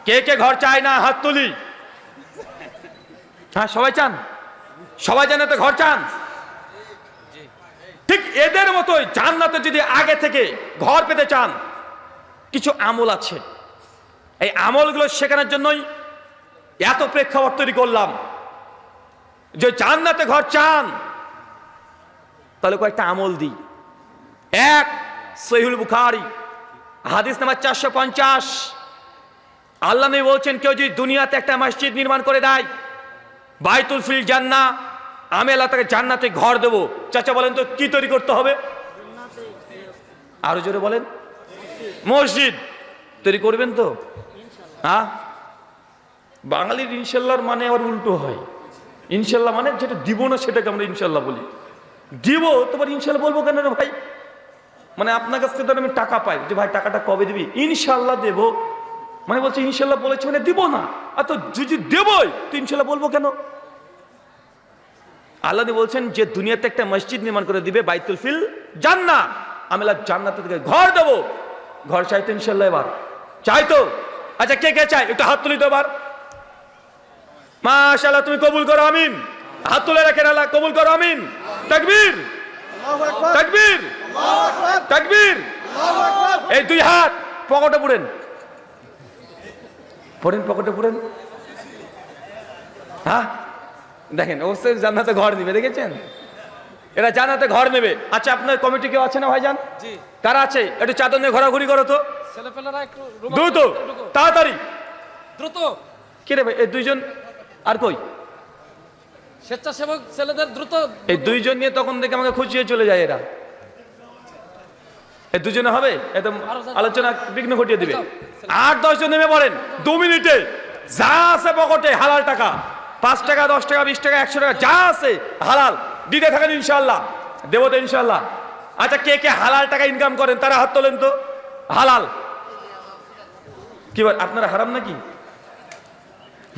[SPEAKER 1] কে কে ঘর চায় না হাত তুলি। হ্যাঁ, সবাই চান? সবাই জান্নাতে ঘর চান? ঠিক এদের মতোই জান্নাতে যদি আগে থেকে ঘর পেতে চান, কিছু আমল আছে। এই আমলগুলো শেখানোর জন্যই এত প্রেক্ষাপট তৈরি করলাম। যে জান্নাতে ঘর চান তাহলে কয়েকটা আমল দিই। এক, সহিহুল বুখারী হাদিস নাম্বার 450। আল্লাহ নবী বলছেন, কেউ যদি দুনিয়াতে একটা মসজিদ নির্মাণ করে দেয়, বাইতুল ফিল জান্নাহ, আমি আল্লাহ তাকে জান্নাতে ঘর দেবো। চাচা বলেন তো কি তৈরি করতে হবে? আরো জোরে বলেন। মসজিদ তৈরি করবেন তো? হ্যাঁ, বাঙালির ইনশাল্লাহর মানে আবার উল্টো হয়। ইনশাল্লাহ মানে যেটা দিব না সেটাকে আমরা ইনশাল্লাহ বলি। দিব তোমার ইনশাল্লাহ বলবো কেন রে ভাই? মানে আপনার কাছ থেকে আমি টাকা পাই, যে ভাই টাকাটা কবে দিবি? ইনশাল্লাহ দেব। মানে বলছে ইনশাল্লাহ বলেছে মানে দিব না। আর তো যদি দেবই তো ইনশাল্লাহ বলবো কেন? আল্লাহ বলছেন যে দুনিয়াতে একটা মসজিদ নির্মাণ করে দিবে, বাইতুল ফিল জান্নাহ, আমি আল্লাহ জান্নাতে থেকে ঘর দেবো। ঘর চাইতো ইনশাল্লাহ? এবার চাইতো? আচ্ছা, কে কে চাই একটু হাত তুলি তো এবার। মাশাআল্লাহ, তুমি কবুল করো, আমিন। হাত তুলে রাখেন, আল্লাহ কবুল করো, আমিন। তাকবীর, তাকবীর, তাকবীর। এই দুই হাত পকেটে পুরেন, পড়েন, পকেটে পুরেন। হ্যাঁ, দেখেন অবশ্যই জান্নাতে ঘর দিবে, দেখেছেন? এরা জান্নাতে ঘর নেবে। আচ্ছা, আপনার কমিটি কেউ আছে না ভাইজান? জি। কারা আছে? একটু চাদর নিয়ে ঘোরাঘুরি করো তো, ছেলেপেলেরা একটু দ্রুত, তাড়াতাড়ি, দ্রুত। কে রে ভাই এই দুইজন? আর কই স্বেচ্ছাসেবক ছেলেদের? দ্রুত। এই দুইজন নিয়ে তখন দেখে আমাকে খুশি হয়ে চলে যায় এরা। এই দুজনে হবে? একদম আলোচনা বিঘ্ন ঘটিয়ে দিবে। 8-10 জন নেমে পড়েন 2 মিনিটে। যা আছে পকেটে হালাল টাকা, 5 টাকা, 10 টাকা, 20 টাকা, 100 টাকা, যা আছে হালাল দিতে থাকেন, ইনশাল্লাহ দেবো তো ইনশাল্লাহ। আচ্ছা, কে কে হালাল টাকা ইনকাম করেন তারা হাত তোলেন তো। হালাল কি বল? আপনারা হারাম নাকি?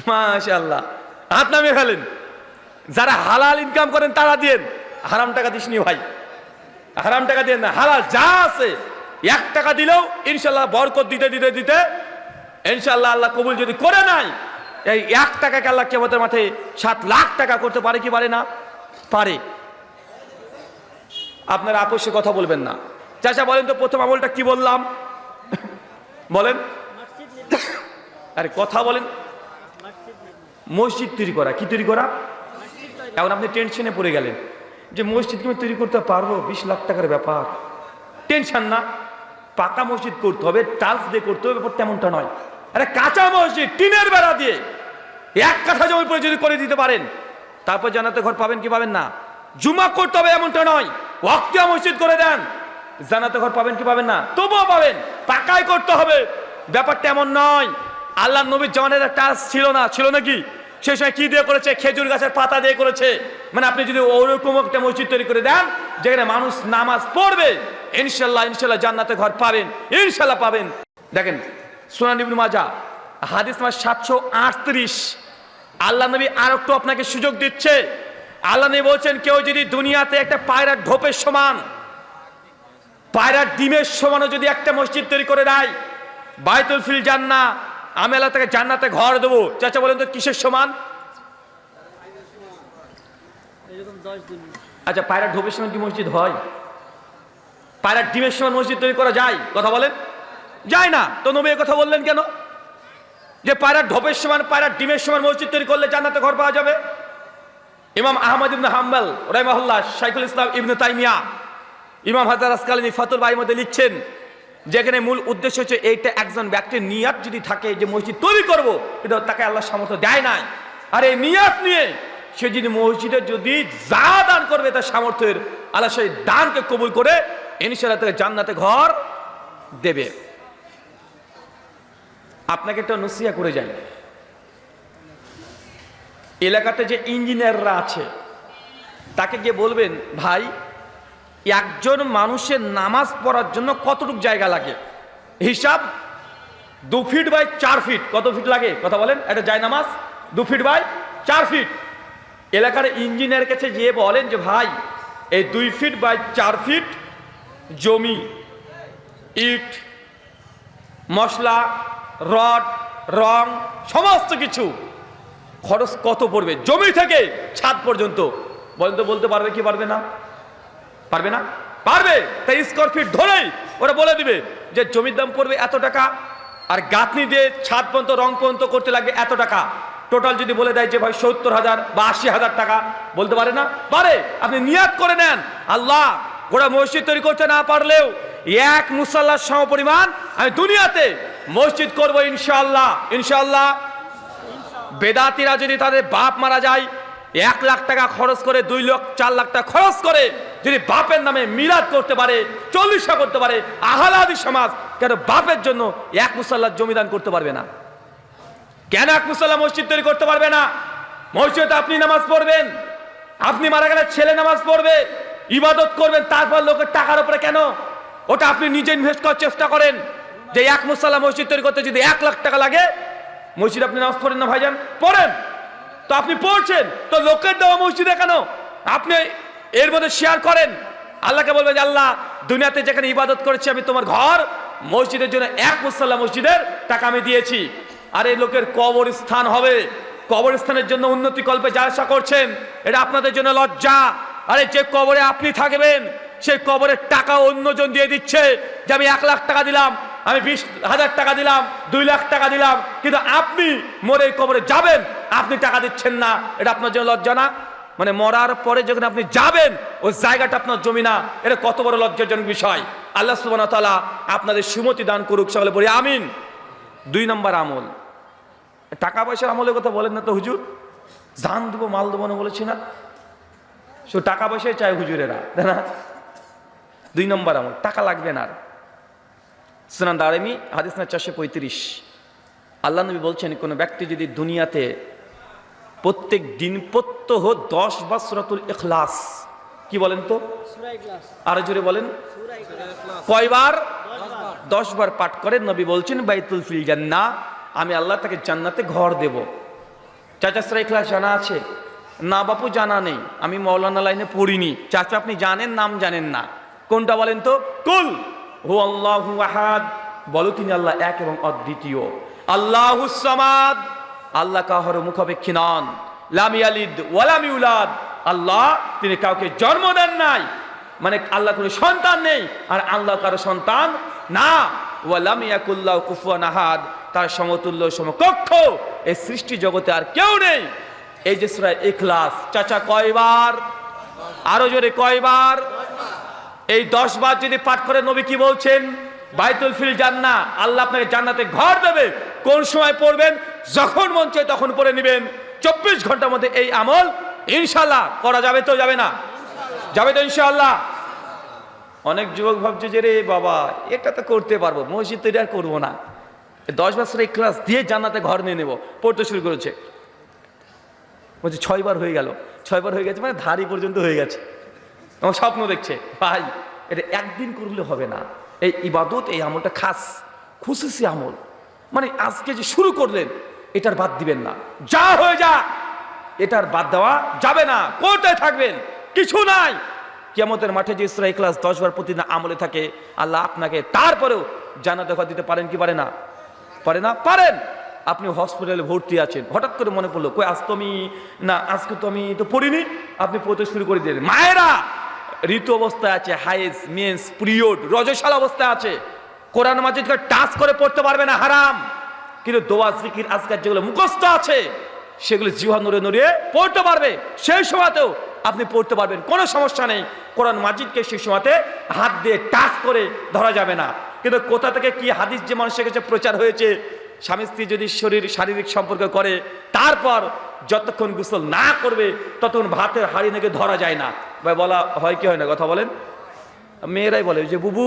[SPEAKER 1] মাশাআল্লাহ, হাত নামিয়ে ফেলেন। যারা হালাল ইনকাম করেন তারা দিয়েন, হারাম টাকা দিসনি ভাই, হারাম টাকা দিয়েন না। হালাল যা আছে 1 টাকা দিলেও ইনশাল্লাহ বরকত দিতে দিতে দিতে ইনশাল্লাহ আল্লাহ কবুল যদি করে নাই, এই 1 টাকাকে আল্লাহ কিয়ামতের মাঠে 7 লাখ টাকা করতে পারে কি পারে না? পারে। আপনারা আপসে কথা বলবেন না। চাচা বলেন তো প্রথম আমলটা কি বললাম? বলেন, আরে কথা বলেন। মসজিদ তৈরি করা। কি তৈরি করা? এখন আপনি টেনশনে পড়ে গেলেন যে মসজিদ কি তৈরি করতে পারবো? 20 লাখ টাকার ব্যাপার। টেনশন না, পাকা মসজিদ করতে হবে, টাইলস দিয়ে করতে হবে, ব্যাপার তেমনটা নয়। আরে কাঁচা মসজিদ টিনের বেড়া দিয়ে 1 কাঠা জমির পরে যদি করে দিতে পারেন, তারপর জান্নাতে ঘর পাবেন কি পাবেন না? জুমা করতে হবে এমনটা নয়, ওয়াক্তিয়া মসজিদ করে দেন, জান্নাতে ঘর পাবেন কি পাবেন না? তবুও পাবেন। পাকাই করতে হবে, ব্যাপারটা এমন নয়। আল্লাহ নবীর জামানায় টাইলস ছিল না, ছিল নাকি? সেই সময় কি দিয়ে করেছে? খেজুর গাছের পাতা দিয়ে করেছে। মানে আপনি যদি ওরকম একটা মসজিদ তৈরি করে দেন যেখানে মানুষ নামাজ পড়বে, ইনশাল্লাহ ইনশাল্লাহ জান্নাতে ঘর পাবেন, ইনশাল্লাহ পাবেন। দেখেন সুনান ইবনে মাজাহ হাদিস নাম্বার 738। আল্লাহ নবী আর একটু আপনাকে সুযোগ দিচ্ছে। আল্লাহ নবী বলছেন, কেউ যদি দুনিয়াতে একটা পায়রার ঢোপের সমান, পায়রার ডিমের সমানও যদি একটা মসজিদ তৈরি করে দেয়, বাইতুল ফিল জান্নাহ, আমি আল্লাহ তাকে জান্নাতে ঘর দেবো। চাচা বলেন তো কিসের সমান? আচ্ছা, পায়রার ঢোপের সমান কি মসজিদ হয়? পায়রার ডিমের সমান মসজিদ তৈরি করা যায়? কথা বলেন, যায় না। তো নবী কথা বললেন কেন যে পায়রার ঢোপের সমান, পায়রার ডিমের সমান মসজিদ তৈরি করলে জান্নাতে ঘর পাওয়া যাবে? ইমাম আহমদ ইবনে হাম্বল রাহিমাহুল্লাহ, শাইখুল ইসলাম ইবনে তাইমিয়া ইমাম হাজার আসকালানী ফাতুল বাড়ির মধ্যে লিখছেন, যেখানে মূল উদ্দেশ্য হচ্ছে এইটা একজন ব্যক্তির নিয়াত যদি থাকে যে মসজিদ তৈরি করব, এটা তাকে আল্লাহ সামর্থ্য দেয় নাই। আর এই নিয়াত নিয়ে সে যদি মসজিদে যদি যা দান করবে তার সামর্থ্যের, আল্লাহ সেই দানকে কবুল করে ইনশাআল্লাহ তাকে জান্নাতে ঘর দেবে। আপনাকে একটা নসিহত করে যাই, এলাকাতে যে ইঞ্জিনিয়াররা আছে তাকে গিয়ে বলবেন, ভাই একজন মানুষের নামাজ পড়ার জন্য কতটুকু জায়গা লাগে, হিসাব 2 ফিট বাই 4 ফিট, কত ফিট লাগে কথা বলেন? একটা যায় নামাজ 2 ফিট বাই 4 ফিট। এলাকার ইঞ্জিনিয়ার কাছে গিয়ে বলেন যে ভাই এই 2 ফিট বাই 4 ফিট জমি, ইট, মশলা, রড, রং, সমস্ত কিছু খরচ কত পড়বে জমি থেকে ছাদ পর্যন্ত? বলেন তো, বলতে পারবে কি পারবে না? পারবে না? পারবে। তাই স্কোয়ার ফিট ধরেই ওরা বলে দিবে যে জমির দাম পড়বে এত টাকা, আর গাঁথনি দিয়ে ছাদ পর্যন্ত রং পর্যন্ত করতে লাগবে এত টাকা। টোটাল যদি বলে দেয় যে ভাই 70,000 বা 80,000 টাকা, বলতে পারে না? পারে। আপনি নিয়াত করে নেন, আল্লাহ গোটা মসজিদ তৈরি করতে না পারলেও এক মুসাল্লার সমপরিমাণ আমি দুনিয়াতে মসজিদ করব ইনশাআল্লাহ। ইনশাআল্লাহ। বেদাতিরা যদি তাদের বাপ মারা যায় 1 লাখ টাকা খরচ করে, 2 লাখ 4 লাখ টাকা খরচ করে যদি বাপের নামে মিলাদ করতে পারে, 40 করতে পারে, আহলাদি সমাজ কেন বাপের জন্য 1 মুসাল্লার জমিদান করতে পারবে না? কেন 1 মুসাল্লা মসজিদ তৈরি করতে পারবে না? মসজিদে আপনি নামাজ পড়বেন, আপনি মারা গেলে ছেলে নামাজ পড়বে, ইবাদত করবেন, তারপর লোকের টাকার উপরে কেন? ওটা আপনি নিজে ইনভেস্ট করার চেষ্টা করেন। যে 1 মুসাল্লা মসজিদ তৈরি করতে যদি 1 লাখ টাকা লাগে, মসজিদ আপনি নামাজ পড়েন না ভাইজান? পড়েন তো, আপনি পড়ছেন তো লোকের দেওয়া মসজিদে কেন? আপনি এর মধ্যে শেয়ার করেন, আল্লাহকে বলবেন যে আল্লাহ দুনিয়াতে যেখানে ইবাদত করেছি আমি তোমার ঘর মসজিদের জন্য 1 মুসাল্লা মসজিদের টাকা আমি দিয়েছি। আর এই লোকের কবরস্থান হবে, কবরস্থানের জন্য উন্নতি কল্পে যা আশা করছেন, এটা আপনাদের জন্য লজ্জা। আরে যে কবরে আপনি থাকবেন সেই কবরের টাকা অন্যজন দিয়ে দিচ্ছে যে আমি 1 লাখ টাকা দিলাম, আমি 20,000 টাকা দিলাম, 2 লাখ টাকা দিলাম, কিন্তু আপনি মরে কবরে যাবেন, আপনি টাকা দিচ্ছেন না। এটা আপনার জন্য লজ্জা না? মানে মরার পরে যখন আপনি যাবেন ওই জায়গাটা আপনার জমি না, এটা কত বড় লজ্জাজনক বিষয়। আল্লাহ সুবহানাহু ওয়া তাআলা আপনাদের সুমতি দান করুক, সকলে বলি আমিন। 2 নম্বর আমল, টাকা পয়সার আমলের কথা বলেন না তো হুজুর, জান দেবো মাল দেবো না বলেছি না? শুধু টাকা পয়সাই চায় হুজুরেরা, তাই না? 2 নম্বর আমল, টাকা লাগবে না। সুনান দারিমি হাদিস না 435, আল্লাহ নবী বলছেন কোন ব্যক্তি যদি দুনিয়াতে প্রত্যেক দিন প্রত্যহ 10 বার সূরাতুল ইখলাস, কি বলেন তো? আরো জোরে বলেন, কয়বার? 10 বার পাঠ করে, নবী বলছেন বাইতুল ফিল জান্নাহ, আমি আল্লাহ তাকে জান্নাতে ঘর দেব। চাচা সূরা ইখলাস জানা আছে? না বাপু জানা নেই, আমি মাওলানা লাইনে পড়িনি। চাচা আপনি জানেন, নাম জানেন না, কোনটা বলেন তো? কুল হুয়াল্লাহু আহাদ, বলো তিনি আল্লাহ এক এবং অদ্বিতীয়। আল্লাহুস সামাদ, আল্লাহ কাহার মুখাপেক্ষী নন। লাম ইয়ালিদ ওয়া লাম ইউলাদ, আল্লাহ তিনি কাউকে জন্ম দেন নাই, মানে আল্লাহ কোনো সন্তান নেই, আর আল্লাহ কারো সন্তান না। ওয়া লাম ইয়াকুল লাহু কুফুয়ান আহাদ, তার সমতুল্য সমকক্ষ এই সৃষ্টি জগতে আর কেউ নেই। এই যে সূরা ইখলাস, চাচা কয়বার? আরো জোরে কয়বার? এই 10 বার যদি পাঠ করে, নবী কি বলছেন? বাইতুল ফিল জান্নাহ, আল্লাহ আপনাকে জান্নাতে ঘর দেবে। কোন সময় পড়বেন? যখন মন চায় তখন পড়ে নেবেন। 24 ঘন্টার মধ্যে এই আমল ইনশাআল্লাহ করা যাবে তো? যাবে না? যাবে তো ইনশাআল্লাহ। অনেক যুবক ভাবছে যে রে বাবা এটা তো করতে পারবো, মসজিদ তৈরি আর করবো না, 10 বার সূরা ইখলাস দিয়ে জান্নাতে ঘর নিয়ে নেব, পড়তে শুরু করেছে। বলছে 6 বার হয়ে গেল, 6 বার হয়ে গেছে মানে ধারি পর্যন্ত হয়ে গেছে, আমার স্বপ্ন দেখছে। ভাই এটা একদিন করলে হবে না, এই ইবাদত, এই আমলটা খাস খুশি আমল, মানে আজকে যে শুরু করলেন এটার বাদ দিবেন না, যা হয়ে যা এটার বাদ দেওয়া যাবে না, কোথায় থাকবেন? কিছু নাই। কিয়ামতের মাঠে যে সূরা ইখলাস 10 বার প্রতিদিন আমলে থাকে, আল্লাহ আপনাকে তারপরেও জান্নাতে ঘর দিতে পারেন কি পারে না? পারে না? পারেন। আপনি হসপিটালে ভর্তি আছেন, হঠাৎ করে মনে পড়লো কই আজ তো আমি না, আজকে তো আমি তো পড়িনি, আপনি পড়তে শুরু করে দিলেন। মায়েরা ঋতু অবস্থায় আছে, হাইজ, মেন্স, পিরিয়ড, রজস্বাল অবস্থায় আছে, কোরআন মাজিদকে টাচ করে পড়তে পারবে না, হারাম। কিন্তু দোয়া জিকির আজকাল যেগুলো মুখস্থ আছে সেগুলো জিহ্বা নড়ে নড়িয়ে পড়তে পারবে। সেই সময়তেও আপনি পড়তে পারবেন, কোনো সমস্যা নেই। কোরআন মাজিদকে সেই সময়তে হাত দিয়ে টাচ করে ধরা যাবে না। কিন্তু কোথা থেকে কি হাদিস যে মানুষের কাছে প্রচার হয়েছে, স্বামী স্ত্রী যদি শারীরিক সম্পর্ক করে তারপর যতক্ষণ গোসল না করবে ততক্ষণ ভাতের হাঁড়ি নাকি ধরা যায় না। ভাই বলা হয় কি হয় না, কথা বলেন? মেয়েরাই বলে যে বুবু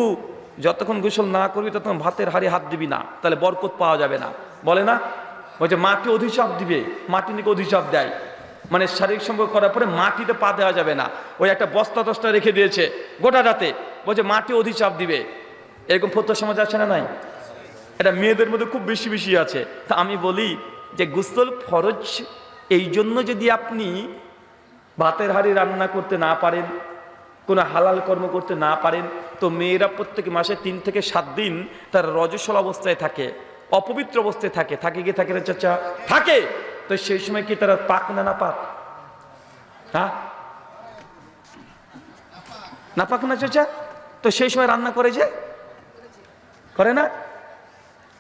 [SPEAKER 1] যতক্ষণ গোসল না করবি ততক্ষণ ভাতের হাঁড়ি হাত দিবি না, তাহলে বরকত পাওয়া যাবে না, বলে না? বলছে মাটি অধিশাপ দিবে, মাটি নাকি অধিশাপ দেয়, মানে শারীরিক সম্পর্ক করার পরে মাটিতে পা দেওয়া যাবে না। ওই একটা বস্তা টস্তা রেখে দিয়েছে গোটা রাতে, বলছে মাটি অধিশাপ দিবে। এরকম ফতোয়া সমাজ আছে না নাই? এটা মেয়েদের মধ্যে খুব বেশি বেশি আছে। তা আমি বলি যে গোসল ফরজ, এই জন্য যদি আপনি ভাতের হাঁড়ি রান্না করতে না পারেন, কোনো হালাল কর্ম করতে না পারেন, তো মেয়েরা প্রত্যেক মাসে 3 থেকে 7 দিন তার রজস্বল অবস্থায় থাকে, অপবিত্র অবস্থায় থাকে। থাকে কি থাকে রে চাচা? থাকে। তো সেই সময় কি তারা পাক না না পাক? হ্যাঁ না পাক না চাচা? তো সেই সময় রান্না করে যে করে না,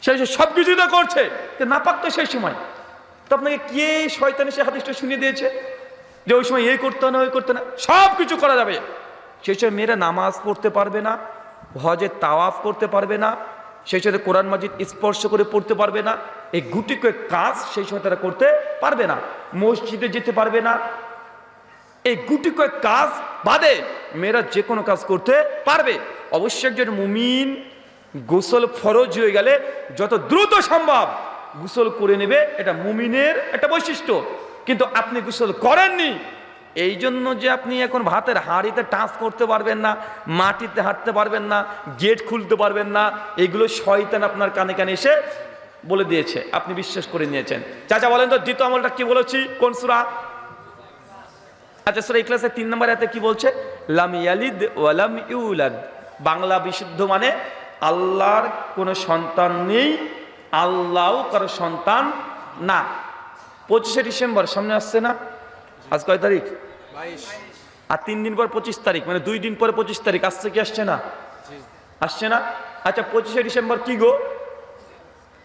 [SPEAKER 1] সেই সব কিছু তো করছে, তো না পাক তো সেই সময়। তো আপনাকে কে শয়তান এসে হাদিসটা শুনিয়ে দিয়েছে যে ওই সময় এই করতে না ওই করতে না? সব কিছু করা যাবে। সেই সময় মেয়েরা নামাজ পড়তে পারবে না, হজে তাওয়াফ করতে পারবে না, সেই সাথে কোরআন মাজিদ স্পর্শ করে পড়তে পারবে না। এই গুটি কয়েক কাজ সেই সময় তারা করতে পারবে না। মসজিদে যেতে পারবে না। এই গুটি কয়েক কাজ বাদে মেয়েরা যে কোনো কাজ করতে পারবে। অবশ্যই একজন মুমিন গোসল ফরজ হয়ে গেলে যত দ্রুত সম্ভব গোসল করে নেবে, এটা মুমিনের একটা বৈশিষ্ট্য। কিন্তু আপনি গোসল করেননি, এই জন্য যে আপনি এখন ভাতের হাঁড়িতে টাচ করতে পারবেন না, মাটিতে হাঁটতে পারবেন না, গেট খুলতে পারবেন না, এগুলো শয়তান আপনার কানে কানে এসে বলে দিয়েছে, আপনি বিশ্বাস করে নিয়েছেন। চাচা বলেন তো দ্বিতীয় আমলটা কি বলেছি, কোন সূরা? আচ্ছা সূরা ইখলাসের 3 নম্বর আয়াতে কি বলছে? লাম ইয়ালিদ ওয়া লাম ইউলাদ। বাংলা বিশুদ্ধ মানে আল্লাহর কোনো সন্তান নেই, আল্লাহও কারো সন্তান না। 25শে ডিসেম্বর সামনে আসছে না? আজ কয় তারিখ? 22। আর 3 দিন পর 25 তারিখ, মানে 2 দিন পরে 25 তারিখ আসছে কি আসছে না? আসছে না? আচ্ছা 25শে ডিসেম্বর কি গো?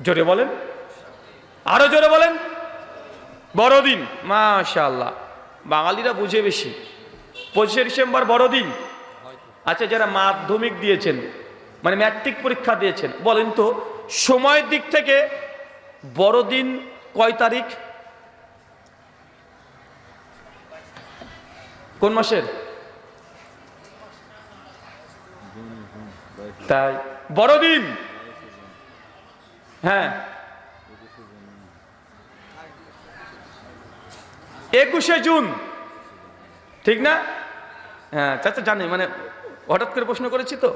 [SPEAKER 1] জোরে বলেন, আরো জোরে বলেন। বড়দিন। মাশাআল্লাহ, বাঙালিরা বুঝে বেশি। 25শে ডিসেম্বর বড়দিন। আচ্ছা যারা মাধ্যমিক দিয়েছেন, মানে ম্যাট্রিক পরীক্ষা দিয়েছেন, বলেন তো সময়ের দিক থেকে বড়দিন কয় তারিখ? কোন মাসের? তাই বড়দিন, হ্যাঁ 21শে জুন, ঠিক না? হ্যাঁ চাচা জানে, মানে হঠাৎ করে প্রশ্ন করেছি তো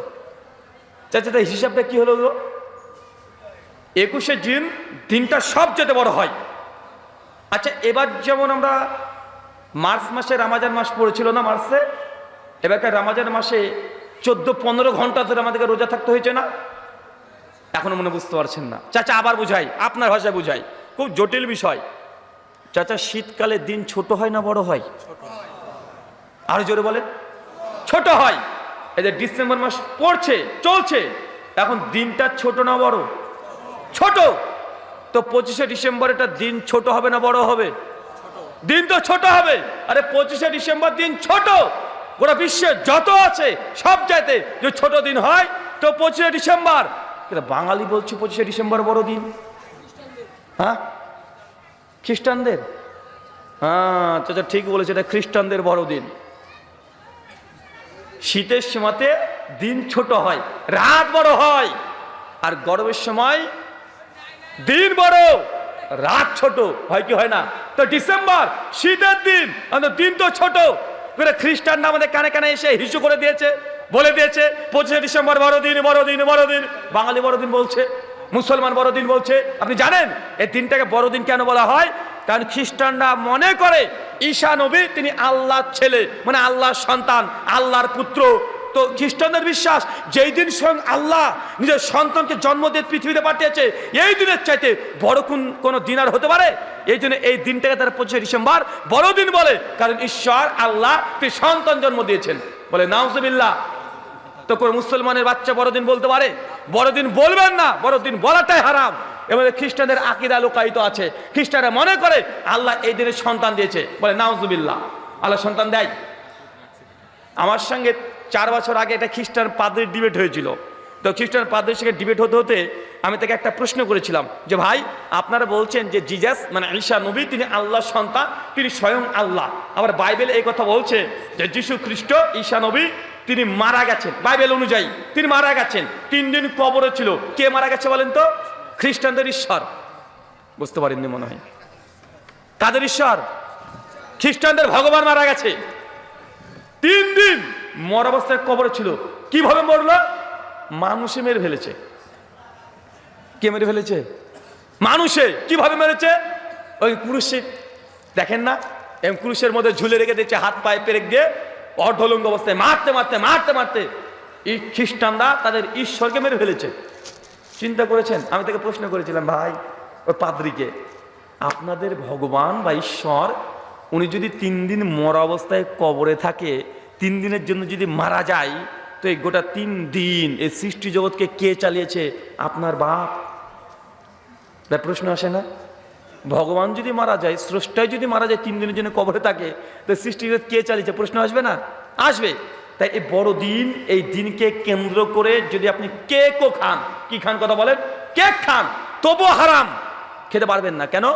[SPEAKER 1] চাচা, তাই হিসাবটা কি হলো? 21শে জুন দিনটা সবচেয়ে বড় হয়। আচ্ছা এবার যেমন আমরা মার্চ মাসে রামাজান মাস পড়েছিল না মার্চে, এবারকার রামাজান মাসে 14-15 ঘন্টা ধরে আমাদেরকে রোজা থাকতে হয়েছে না? এখনো মনে বুঝতে পারছেন না? চাচা আবার বুঝাই, আপনার ভাষায় বুঝাই, খুব জটিল বিষয়। চাচা শীতকালে দিন ছোট হয় না বড় হয়? আরো জোরে বলেন। ছোট হয়। এই যে ডিসেম্বর মাস পড়ছে চলছে, এখন দিনটা ছোট না বড়? ছোট। তো 25শে ডিসেম্বর এটা দিন ছোট হবে না বড় হবে? দিন তো ছোট হবে। আরে 25শে ডিসেম্বর দিন ছোট, গোটা বিশ্বে যত আছে সব চাইতে যে ছোট দিন হয় তো 25শে ডিসেম্বর। কিন্তু বাঙালি বলছি 25শে ডিসেম্বর বড় দিন। হ্যাঁ খ্রিস্টানদের, হ্যাঁ চাচা ঠিক বলেছে, এটা খ্রিস্টানদের বড়দিন। শীতের সময়তে দিন ছোট হয়, রাত বড় হয়, আর গরমের সময় দিন বড় রাত ছোট হয় কি হয় না? তো ডিসেম্বর শীতের দিন, দিন তো ছোট করে খ্রিস্টানরা আমাদের কানে কানে এসে হিসু করে দিয়েছে, বলে দিয়েছে 25শে ডিসেম্বর বড়দিন বড়দিন বড়দিন। বাঙালি বড়দিন বলছে, মুসলমান বড়দিন বলছে। আপনি জানেন এই দিনটাকে বড়দিন কেন বলা হয়? কারণ খ্রিস্টানরা মনে করে ঈসা নবী তিনি আল্লাহর ছেলে, মানে আল্লাহর সন্তান, আল্লাহর পুত্র। তো খ্রিস্টানদের বিশ্বাস যেই দিন স্বয়ং আল্লাহ নিজের সন্তানকে জন্ম দিয়ে পৃথিবীতে পাঠিয়েছে, এই দিনের চাইতে বড় কোন দিন আর হতে পারে? এই জন্য এই দিনটাকে তারা 25শে ডিসেম্বর বড়দিন বলে, কারণ ঈশ্বর আল্লাহ তিনি সন্তান জন্ম দিয়েছেন। বলে নাউজুবিল্লাহ। তো কোন মুসলমানের বাচ্চা বড়দিন বলতে পারে? বড়দিন বলবেন না, বড়দিন বলাটাই হারাম। এবং খ্রিস্টানদের আকীদা লোকায়িত আছে, খ্রিস্টানরা মনে করে আল্লাহ এই দিনে সন্তান দিয়েছে, বলে নাউজুবিল্লাহ। আল্লাহ সন্তান দেয়। আমার সঙ্গে 4 বছর আগে একটা খ্রিস্টান পাদ্রির ডিবেট হয়েছিল। তো খ্রিস্টান পাদ্রির সঙ্গে ডিবেট হতে হতে আমি তাকে একটা প্রশ্ন করেছিলাম যে ভাই, আপনারা বলছেন যে জিজাস মানে ঈসা নবী তিনি আল্লাহর সন্তান, তিনি স্বয়ং আল্লাহ। আবার বাইবেলে এই কথা বলছে যে যীশু খ্রিস্ট ঈসা নবী তিনি মারা গেছেন, বাইবেল অনুযায়ী তিনি মারা গেছেন, 3 দিন কবরে ছিল। কে মারা গেছে বলেন তো? খ্রিস্টানদের ঈশ্বর। বুঝতে পারেননি মনে হয়। কাদের ঈশ্বর? খ্রিস্টানদের ভগবান মারা গেছে, 3 দিন মর অবস্থায় কবরে ছিল। কিভাবে মরলো? মানুষে মেরে ফেলেছে। কে মেরে ফেলেছে? মানুষে। কিভাবে মেরেছে? ওই পুরুষে দেখেন না, এবং পুরুষের মধ্যে ঝুলে রেখে দিয়েছে, হাত পায়ে পেরেক দিয়ে অর্ধলঙ্গ অবস্থায় মারতে মারতে মারতে মারতে এই খ্রিস্টানরা তাদের ঈশ্বরকে মেরে ফেলেছে। চিন্তা করেছেন? আমি তাকে প্রশ্ন করেছিলাম, ভাই ওই পাদ্রীকে, আপনাদের ভগবান বা ঈশ্বর উনি যদি 3 দিন মরা অবস্থায় কবরে থাকে, 3 দিনের জন্য যদি মারা যায়, তো এই গোটা 3 দিন এই সৃষ্টি জগৎকে কে চালিয়েছে? আপনার বাপ। তার প্রশ্ন আসে না? ভগবান যদি মারা যায়, স্রষ্টাই যদি মারা যায়, 3 দিনের জন্য কবরে থাকে, তো সৃষ্টি জগৎ কে চালিয়েছে? প্রশ্ন আসবে না? আসবে। তাই এই বড় দিন, এই দিনকে কেন্দ্র করে যদি আপনি কেকও খান, কি খান কথা বলেন, কেক খান, তবু হারাম, খেতে পারবেন না। কেন?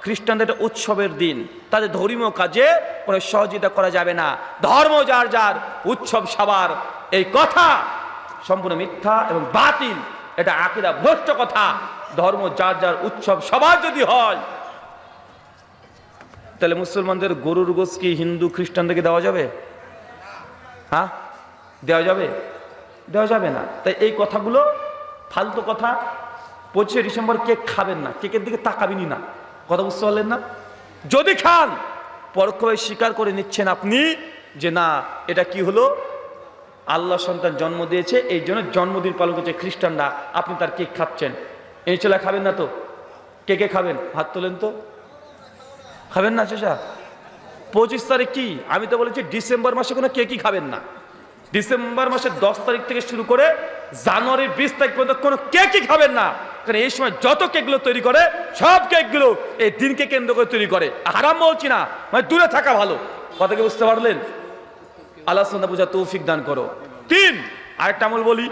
[SPEAKER 1] খ্রিস্টানদের এটা উৎসবের দিন, তাদের ধর্মীয় কাজে কোনো সহযোগিতা করা যাবে না। ধর্ম যার যার, উৎসব সবার। এই কথা সম্পূর্ণ মিথ্যা এবং বাতিল, এটা আকীদা ভ্রষ্ট কথা। ধর্ম যার যার, উৎসব সবার যদি হয়, তাহলে মুসলমানদের গরুর গোশ কি হিন্দু খ্রিস্টানদেরকে দেওয়া যাবে? হ্যাঁ, দেওয়া যাবে? দেওয়া যাবে না। তাই এই কথাগুলো ফালতু কথা। 25শে ডিসেম্বর কেক খাবেন না, কেকের দিকে তাকাবেনই না। কথা বুঝতে পারলেন না? যদি খান, পরোক্ষভাবে স্বীকার করে নিচ্ছেন আপনি যে না, এটা কি হলো, আল্লাহ সন্তান জন্ম দিয়েছে, এই জন্য জন্মদিন পালন করছে খ্রিস্টানরা, আপনি তার কেক খাচ্ছেন। এই চলে খাবেন না তো? কে কে খাবেন? হাত তোলেন তো। খাবেন না চাচা? 25 তারিখ কি? আমি তো বলেছি ডিসেম্বর মাসে কোনো কেকই খাবেন না। ডিসেম্বর মাসের 10 তারিখ থেকে শুরু করে জানুয়ারির 20 তারিখ পর্যন্ত কোনো কেকই খাবেন না। কারণ এই সময় যত কেকগুলো তৈরি করে, সব কেকগুলো এই দিনকে কেন্দ্র করে তৈরি করে। হারাম বলছি না, মানে দূরে থাকা ভালো। কথা কি বুঝতে পারলেন? আল্লাহ সুন্নাহ বুঝা তৌফিক দান করো। 3, আরেকটা আমল বলি।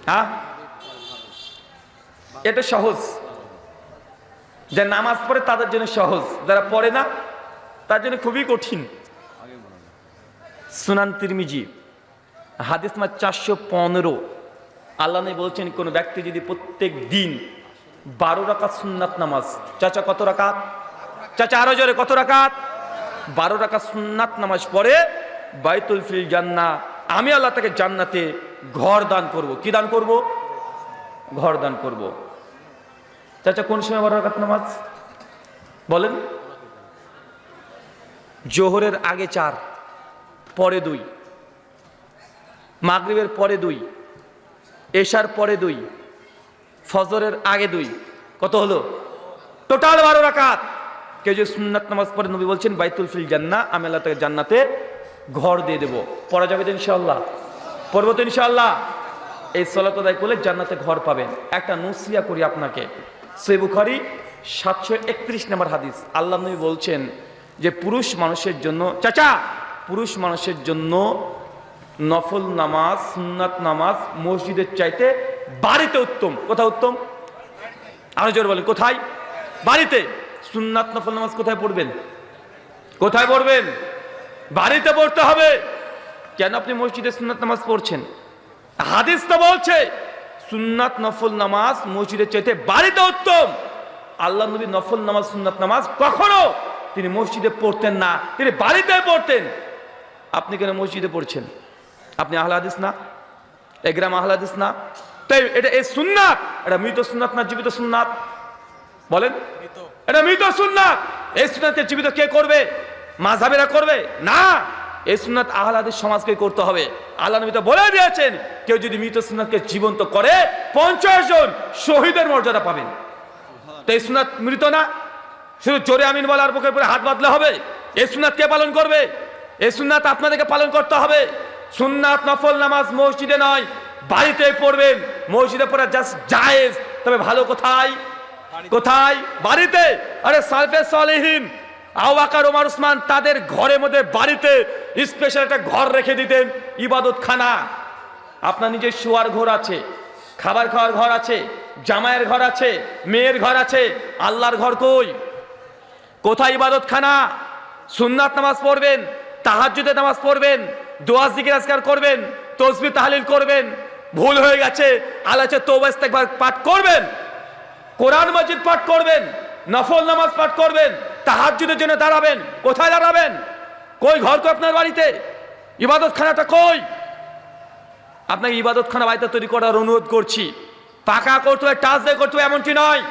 [SPEAKER 1] হ্যাঁ, এটা সহজ। যারা নামাজ পড়ে তাদের জন্য সহজ, যারা পড়ে না তার জন্য খুবই কঠিন। সুনান তিরমিজি হাদিস নাম্বার 415, আল্লাহ নবী বলছেন, কোন ব্যক্তি যদি প্রত্যেক দিন 12 রাকাত সুন্নাত নামাজ, চাচা কত রাকাত? চাচা আরো জোরে, কত রাকাত? 12 রাকাত সুন্নাত নামাজ পড়ে, বাইতুল ফিল জান্নাহ, আমি আল্লাহ তাকে জান্নাতে ঘর দান করব। কি দান করব? ঘর দান করব। চাচা কোন সময় 12 রাকাত নামাজ বলেন? জোহরের আগে 4, পরে 2, মাগরিবের পরে 2, এশার পরে 2, ফজরের আগে 2। কত হলো? টোটাল 12 রাকাত। কেউ যে সুন্নাত নামাজ পড়ে, নবী বলছেন বাইতুল ফিল জান্নাহ, আমি আল্লাহ তাকে জান্নাতে ঘর দিয়ে দেবো। পড়া যাবে তো ইনশাআল্লাহ? পড়বো তো ইনশাআল্লাহ? এই সালাত আদায় করলে জান্নাতে ঘর পাবেন। একটা নসিহত করি আপনাকে, সহিহ বুখারী 731 নম্বর হাদিস। আল্লাহ নবী বলছেন যে পুরুষ মানুষের জন্য, চাচা পুরুষ মানুষের জন্য নফল নামাজ, সুন্নাত নামাজ মসজিদের চাইতে বাড়িতে উত্তম। কোথায় উত্তম? আরো জোর বলেন, কোথায়? বাড়িতে। সুন্নাত নফল নামাজ কোথায় পড়বেন? কোথায় পড়বেন? বাড়িতে পড়তে হবে। কেন আপনি মসজিদে সুন্নাত নামাজ পড়ছেন? হাদিস তো বলছে সুন্নাত নফল নামাজ মসজিদের চাইতে বাড়িতে উত্তম। আল্লাহ নবী নফল নামাজ, সুন্নাত নামাজ কখনো তিনি মসজিদে পড়তেন না, তিনি বাড়িতে পড়তেন। আপনি কেন মসজিদে পড়ছেন? আপনি আহলে হাদিস না? এই গ্রাম আহলে হাদিস না? তাই এটা এই সুন্নাত, এটা মৃত সুন্নাত না জীবিত সুন্নাত? বলেন, এটা মৃত সুন্নাত। এই সুন্নাতকে জীবিত কে করবে? মাযহাবিরা করবে না। এই সুন্নাত আহলে হাদিস সমাজকে করতে হবে। আল্লাহ নবী তো বলে দিয়েছেন, কেউ যদি মৃত সুন্নাতকে জীবন্ত করে 50 জন শহীদের মর্যাদা পাবেন। তো এই সুন্নাত মৃত না, শুধু জোরে আমিন বলার বুকের উপরে হাত বাঁধলে হবে? এই সুন্নাত কে পালন করবে? এই সুন্নাত আপনাদেরকে পালন করতে হবে। সুন্নাত নফল নামাজ মসজিদে নয়, বাড়িতে পড়বেন। মসজিদে পড়া জাস্ট জায়েজ, তবে ভালো কোথায়? কোথায়? বাড়িতে। আরে সালফে সালেহিন আবু বকর ওমর ওসমান তাদের ঘরের মধ্যে বাড়িতে স্পেশাল একটা ঘর রেখে দিতেন, ইবাদতখানা। আপনার নিজের শোয়ার ঘর আছে, খাবার খাওয়ার ঘর আছে, জামাইয়ের ঘর আছে, মেয়ের ঘর আছে, আল্লাহর ঘর কই? কোথায় ইবাদতখানা? সুন্নাত নামাজ পড়বেন, তাহাজ্জুদের নামাজ পড়বেন, দোয়া জিকির আজকার করবেন, তাসবিহ তাহলিল করবেন, ভুল হয়ে গেছে আল্লাহর তওবা ইস্তেগফার পাঠ করবেন, কোরআন মাজিদ পাঠ করবেন, নফল নামাজ পাঠ করবেন, তাহাজ্জুদের জন্য দাঁড়াবেন। কোথায় দাঁড়াবেন? কই ঘর তো আপনার বাড়িতে? ইবাদতখানাটা কই? আপনাকে ইবাদতখানা বাড়িতে তৈরি করার অনুরোধ করছি। পাকা করতে হবে, টাচ দিয়ে করতে হবে এমনটি নয়,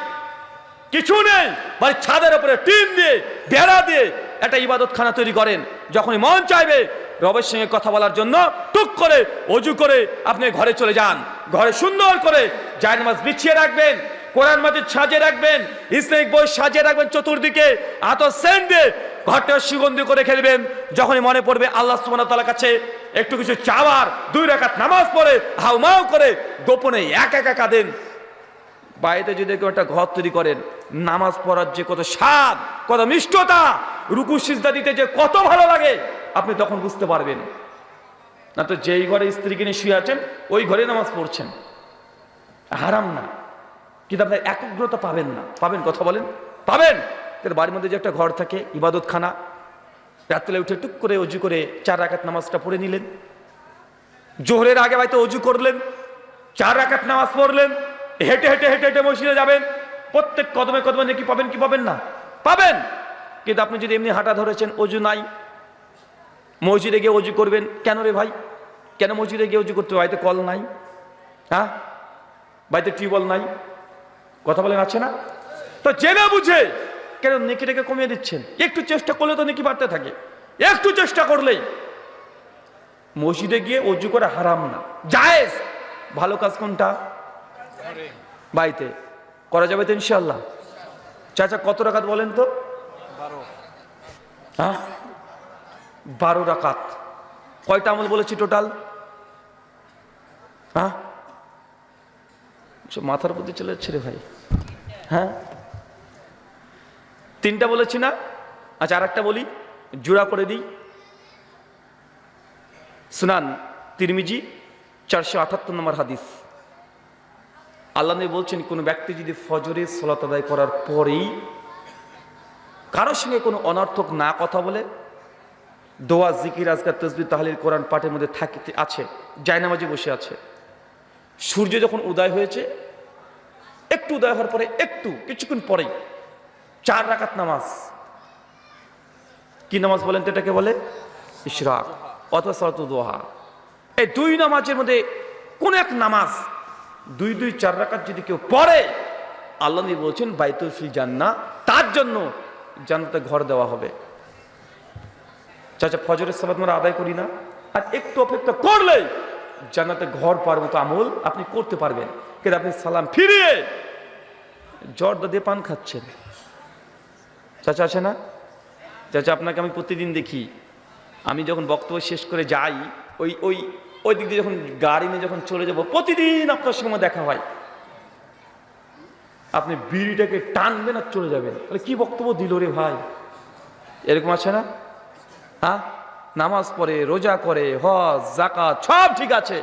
[SPEAKER 1] কিছু নেই, বাড়ির ছাদের উপরে টিন দিয়ে বেড়া দিয়ে একটা ইবাদতখানা তৈরি করেন। যখনই মন চাইবে রবের সঙ্গে কথা বলার জন্য টুক করে অজু করে আপনি ঘরে চলে যান। ঘরে সুন্দর করে জায়নামাজ বিছিয়ে রাখবেন, কোরআন মাজিদ সাজিয়ে রাখবেন, ইসলামিক বই সাজিয়ে রাখবেন, চতুর্দিকে আতর সেন্ট দিয়ে ঘরটা সুগন্ধি করে খেলবেন। যখনই মনে পড়বে আল্লাহ সুবহানাহু ওয়া তাআলার কাছে একটু কিছু চাওয়ার, 2 রাকাত নামাজ পড়ে হাউমাউ করে গোপনে একা কাঁদেন। বাড়িতে যদি কেউ একটা ঘর তৈরি করেন, নামাজ পড়ার যে কত স্বাদ, কত মিষ্টতা, রুকু সিজদা দিতে যে কত ভালো লাগে আপনি তখন বুঝতে পারবেন। না তো যেই ঘরে স্ত্রীকে নিয়ে শুয়ে আছেন ওই ঘরে নামাজ পড়ছেন, হারাম না? কিন্তু আপনার একগ্রতা পাবেন না। পাবেন? কথা বলেন, পাবেন? কিন্তু বাড়ির মধ্যে যে একটা ঘর থাকে ইবাদতখানা, রাত্রে উঠে টুক করে অজু করে 4 রাকাত নামাজটা পড়ে নিলেন, জোহরের আগে হয়তো অজু করলেন, 4 রাকাত নামাজ পড়লেন, হেঁটে হেঁটে হেঁটে হেঁটে মসজিদে যাবেন, প্রত্যেক কদমে কদমে নাকি পাবেন কি পাবেন না? পাবেন। কিন্তু আপনি যদি এমনি হাঁটা ধরেছেন, অজু নাই, মসজিদে গিয়ে অজু করবেন, কেন রে ভাই? কেন মসজিদে গিয়ে অজু করতে হবে? বাড়িতে কল নাই? হ্যাঁ, বাড়িতে টিউবওয়েল নাই? কথা বলেন, আছে না? তো জেনে বুঝে কেন নেকিটাকে কমিয়ে দিচ্ছেন? একটু চেষ্টা করলে তো নেকি বাড়তে থাকে, একটু চেষ্টা করলেই। মসজিদে গিয়ে অজু করে হারাম না, জায়েজ। ভালো কাজ কোনটা? বাড়িতে করা যাবে তো ইনশাআল্লাহ। চাচা কত রাকাত বলেন তো? 12। হ্যাঁ, 12 রাকাত। কয়টা আমল বলেছি টোটাল? হ্যাঁ, মাথার প্রতি চলে যাচ্ছে রে ভাই। হ্যাঁ, 3টা বলেছি না? আচ্ছা, আর একটা বলি, জোড়া করে দিই। সুনান তিরমিজি 478 নম্বর হাদিস। আল্লাহ নবী বলছেন, কোনো ব্যক্তি যদি ফজরের সালাত আদায় করার পরেই কারোর সঙ্গে কোনো অনর্থক না কথা বলে, দোয়া জিকির আজকার তাসবিহ তাহলিল কোরআন পাঠের মধ্যে থাকিতে আছে, জায়নামাজে বসে আছে, সূর্য যখন উদয় হয়েছে, একটু উদয় হওয়ার পরে একটু কিছুক্ষণ পরেই 4 রাকাত নামাজ, কি নামাজ বলেন তো এটাকে বলে? ইশরাক অথবা সালাতুদ দুহা। এই 2 নামাজের মধ্যে কোন এক নামাজ 2 4 রাকাত যদি কেউ পড়ে, আল্লাহ নবী বলছেন বাইতুল ফিল জান্নাহ, তার জন্য জান্নাতে ঘর দেওয়া হবে। চাচা ফজরের সালাত আমরা আদায় করি না, আর একটু অপেক্ষা করলেই জান্নাতে ঘর পাওয়ার মতো আমল আপনি করতে পারবেন। কিন্তু আপনি সালাম ফিরিয়ে জর্দা দিয়ে পান খাচ্ছেন। চাচা আছে না? চাচা আপনাকে আমি প্রতিদিন দেখি, আমি যখন বক্তব্য শেষ করে যাই ওই ওই ওই দিক দিয়ে যখন গাড়ি নিয়ে যখন চলে যাব, প্রতিদিন আপনার সঙ্গে দেখা হয়, আপনি বিড়িটাকে টানবেন আর চলে যাবেন। বলে কি বক্তব্য দিল রে ভাই, এরকম আছে না? হ্যাঁ, নামাজ পড়ে, রোজা করে, হজ যাকাত সব ঠিক আছে,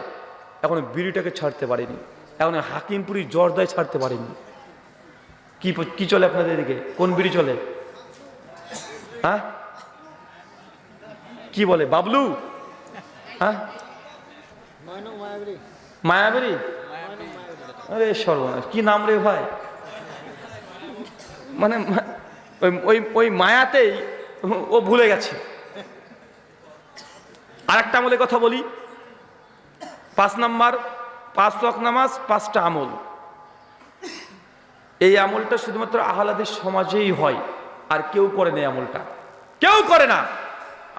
[SPEAKER 1] এখন বিড়িটাকে ছাড়তে পারেনি, এখন হাকিমপুরি জর্দায় ছাড়তে পারেনি। কি কি চলে আপনাদের এদিকে? কোন বিড়ি চলে? হ্যাঁ, কি বলে বাবলু? হ্যাঁ, মায়াবরী। আরে সর্বনাশ, কি নাম রে ভাই! মানে ওই ওই মায়াতেই ও ভুলে গেছে। আর একটা আমলের কথা বলি, 5 নাম্বার, 5 ওয়াক্ত নামাজ, 5টা আমল। এই আমলটা শুধুমাত্র আহলাদের সমাজেই হয়, আর কেউ করে না। আমলটা কেউ করে না,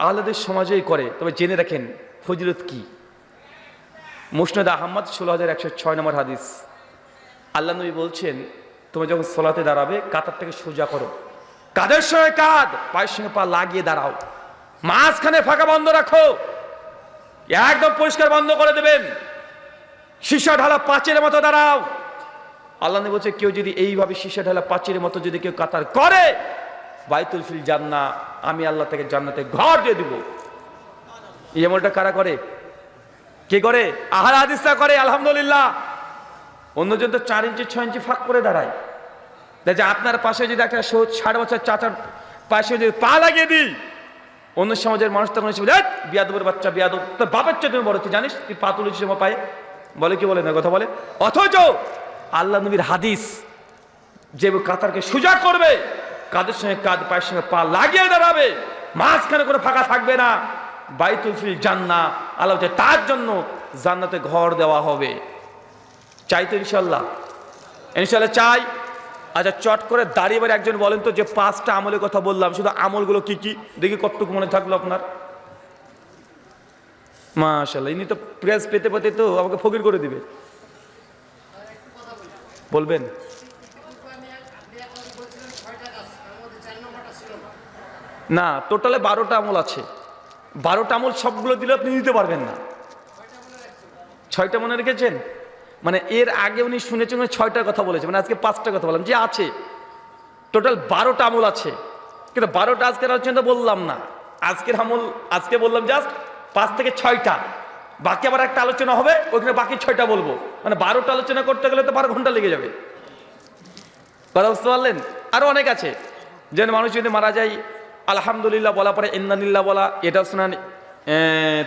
[SPEAKER 1] আহলাদের সমাজেই করে। তবে জেনে রাখেন ফজিলত কি। মুসনাদ আহমদ 16106 নম্বর হাদিস। আল্লাহ নবী বলছেন, তুমি যখন সালাতে দাঁড়াবে কাতারটাকে সোজা করো, কাঁধের সঙ্গে কাঁধ, পায়ের সঙ্গে পা লাগিয়ে দাঁড়াও, মাঝখানে ফাঁকা বন্ধ রাখো, একদম পরিষ্কার বন্ধ করে দেবেন, সীসা ঢালা পাঁচের মতো দাঁড়াও। আল্লাহ নবী বলছে, কেউ যদি এইভাবে সীসা ঢালা পাঁচের মতো যদি কেউ কাতার করে, বাইতুল ফিল জান্নাহ, আমি আল্লাহ থেকে জান্নাতে ঘর দিয়ে দিব। এই আমলটা কারা করে? কে করে? আহলে হাদিসরা করে, আলহামদুলিল্লাহ। অন্যজন তো 4 ইঞ্চি 6 ইঞ্চি ফাঁক করে দাঁড়ায়। দেখে আপনার পাশে যদি একটা 60 বছর চাচার পাশে যদি পা লাগিয়ে দিই, অন্য সমাজের মানুষ তখন এসে বলে, বিয়াদবের বাচ্চা, বিয়াদব, তোর বাপের চেয়ে তুমি বড়, তুই জানিস তুই পা তুলেছিস আমার পায়ে? বলে কি বলে না কথা বলে। অথচ আল্লাহ নবীর হাদিস, যে কাতারকে সোজা করবে, কাদের সঙ্গে কাঁধ, পায়ের সঙ্গে পা লাগিয়ে দাঁড়াবে, মাঝখানে কোনো ফাঁকা থাকবে না, বাইতুল ফিল জান্নাহ, আল্লাহ তার জন্য জান্নাতে ঘর দেওয়া হবে। চাই তো ইনশাল্লাহ? ইনশাল্লাহ চাই। আচ্ছা, চট করে দাঁড়িয়ে বাড়ি একজন বলেন তো, যে 5টা আমলের কথা বললাম, শুধু আমলগুলো কি কি দেখি কতটুকু মনে থাকলো আপনার? মাশাআল্লাহ, ইনি তো প্রেস পেতে পেতে তো আমাকে ফকির করে দিবে। বলবেন? না, টোটালে 12টা আমল আছে। 12টা আমল সবগুলো দিলে আপনি নিতে পারবেন না। 6টা মনে রেখেছেন? মানে এর আগে উনি শুনেছেন 6টার কথা বলেছে, মানে আজকে 5টার কথা বললাম, যে আছে টোটাল 12টা আমল আছে। কিন্তু 12টা আজকের আলোচনা বললাম না, আজকের আমল আজকে বললাম জাস্ট 5 থেকে 6টা। বাকি আবার একটা আলোচনা হবে, ওখানে বাকি 6টা বলবো। মানে 12টা আলোচনা করতে গেলে তো 12 ঘন্টা লেগে যাবে। কথা বুঝতে পারলেন? আরো অনেক আছে। যেন মানুষ যদি মারা যায় আলহামদুলিল্লাহ বলা পরে ইন্নালিল্লাহ বলা, এটা শোনান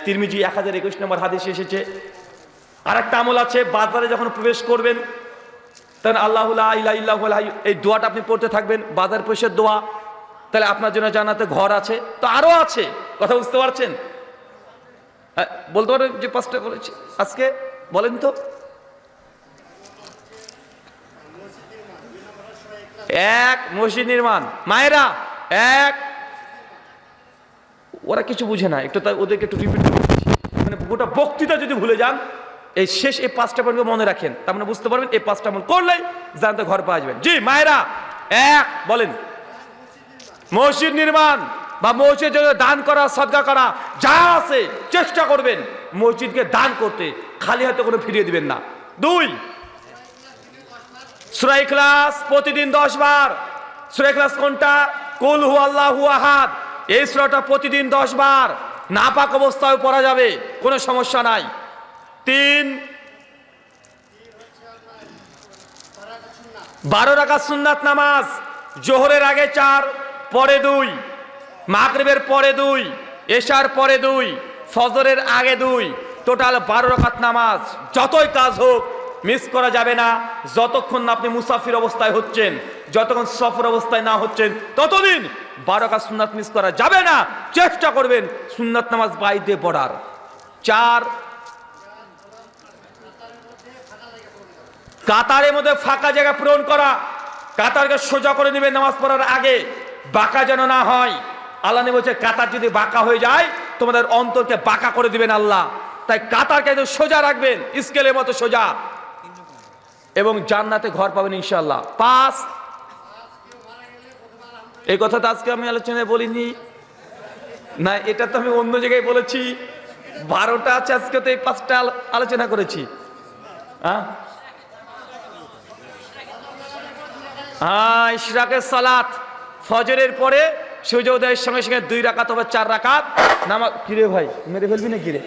[SPEAKER 1] তিরমিজি 1021 নম্বর হাদিসে এসেছে। আর একটা আমল আছে, বাজারে যখন প্রবেশ করবেন তখন আল্লাহু লা ইলাহা ইল্লাহু আল হাইয়্যু, এই দোয়াটা আপনি পড়তে থাকবেন, বাজার প্রবেশের দোয়া। তাহলে আপনার জন্য জান্নাতে ঘর আছে। তো আরো আছে, কথা বুঝতে পারছেন? বলতে পারেন যে 5টা বলেছি আজকে, বলেন তো। 1 মসজিদ নির্মাণ। মায়েরা 1, ওরা কিছু বুঝে না, একটু তাই ওদেরকে একটু রিপিট করে দিচ্ছি। মানে গোটা বক্তৃতা যদি ভুলে যান, এই শেষ এই 5টা পয়েন্ট মনে রাখেন, তার মানে বুঝতে পারবেন এই 5টা আমল করলেই জান্নাতে ঘর পাওয়া যাবে। জি মায়েরা 1 বলেন, মসজিদ নির্মাণ বা মসজিদের জন্য দান করা, সদকা করা, যা আছে চেষ্টা করবেন মসজিদকে দান করতে, খালি হাতে কোনো ফিরিয়ে দিবেন না। 2 সূরা ইখলাস প্রতিদিন 10 বার। সূরা ইখলাস কোনটা? কুল হুয়াল্লাহু আহাদ। এই সূরাটা প্রতিদিন 10 বার নাপাক অবস্থায় পড়া যাবে, কোনো সমস্যা নাই। 3 12 রাকাত সুন্নাত নামাজ, জোহরের আগে 4, পরে 2, মাগরিবের পরে 2, এশার পরে 2, ফজরের আগে 2, টোটাল 12 রাকাত নামাজ। যতই কাজ হোক মিস করা যাবে না, যতক্ষণ না আপনি মুসাফির অবস্থায় হচ্ছেন, যতক্ষণ সফর অবস্থায় না হচ্ছেন, ততদিন 12 রাকাত সুন্নাত মিস করা যাবে না। চেষ্টা করবেন সুন্নাত নামাজ বাইরে পড়ার। 4 কাতারের মধ্যে ফাঁকা জায়গা পূরণ করা, কাতারকে সোজা করে নেবেন নামাজ পড়ার আগে, বাঁকা যেন না হয়। আল্লাহ নবী বলছে কাতার যদি বাঁকা হয়ে যায় তোমাদের অন্তরকে বাঁকা করে দিবেন আল্লাহ। তাই কাতারকে সোজা রাখবেন, স্কেলের মতো সোজা, এবং জান্নাতে ঘর পাবেন ইনশাআল্লাহ। 5 এই কথা তো আজকে আমি আলোচনায় বলিনি না, এটা তো আমি অন্য জায়গায় বলেছি। 12টা আছে, আজকে তো এই 5টা আলোচনা করেছি। ইশরাকের সালাত, ফজরের পরে সূর্য উদয়ের সঙ্গে সঙ্গে 2 রাকাত অথবা 4 রাকাত নামাজ। কিরে ভাই মেরে ফেলবি না কিরে?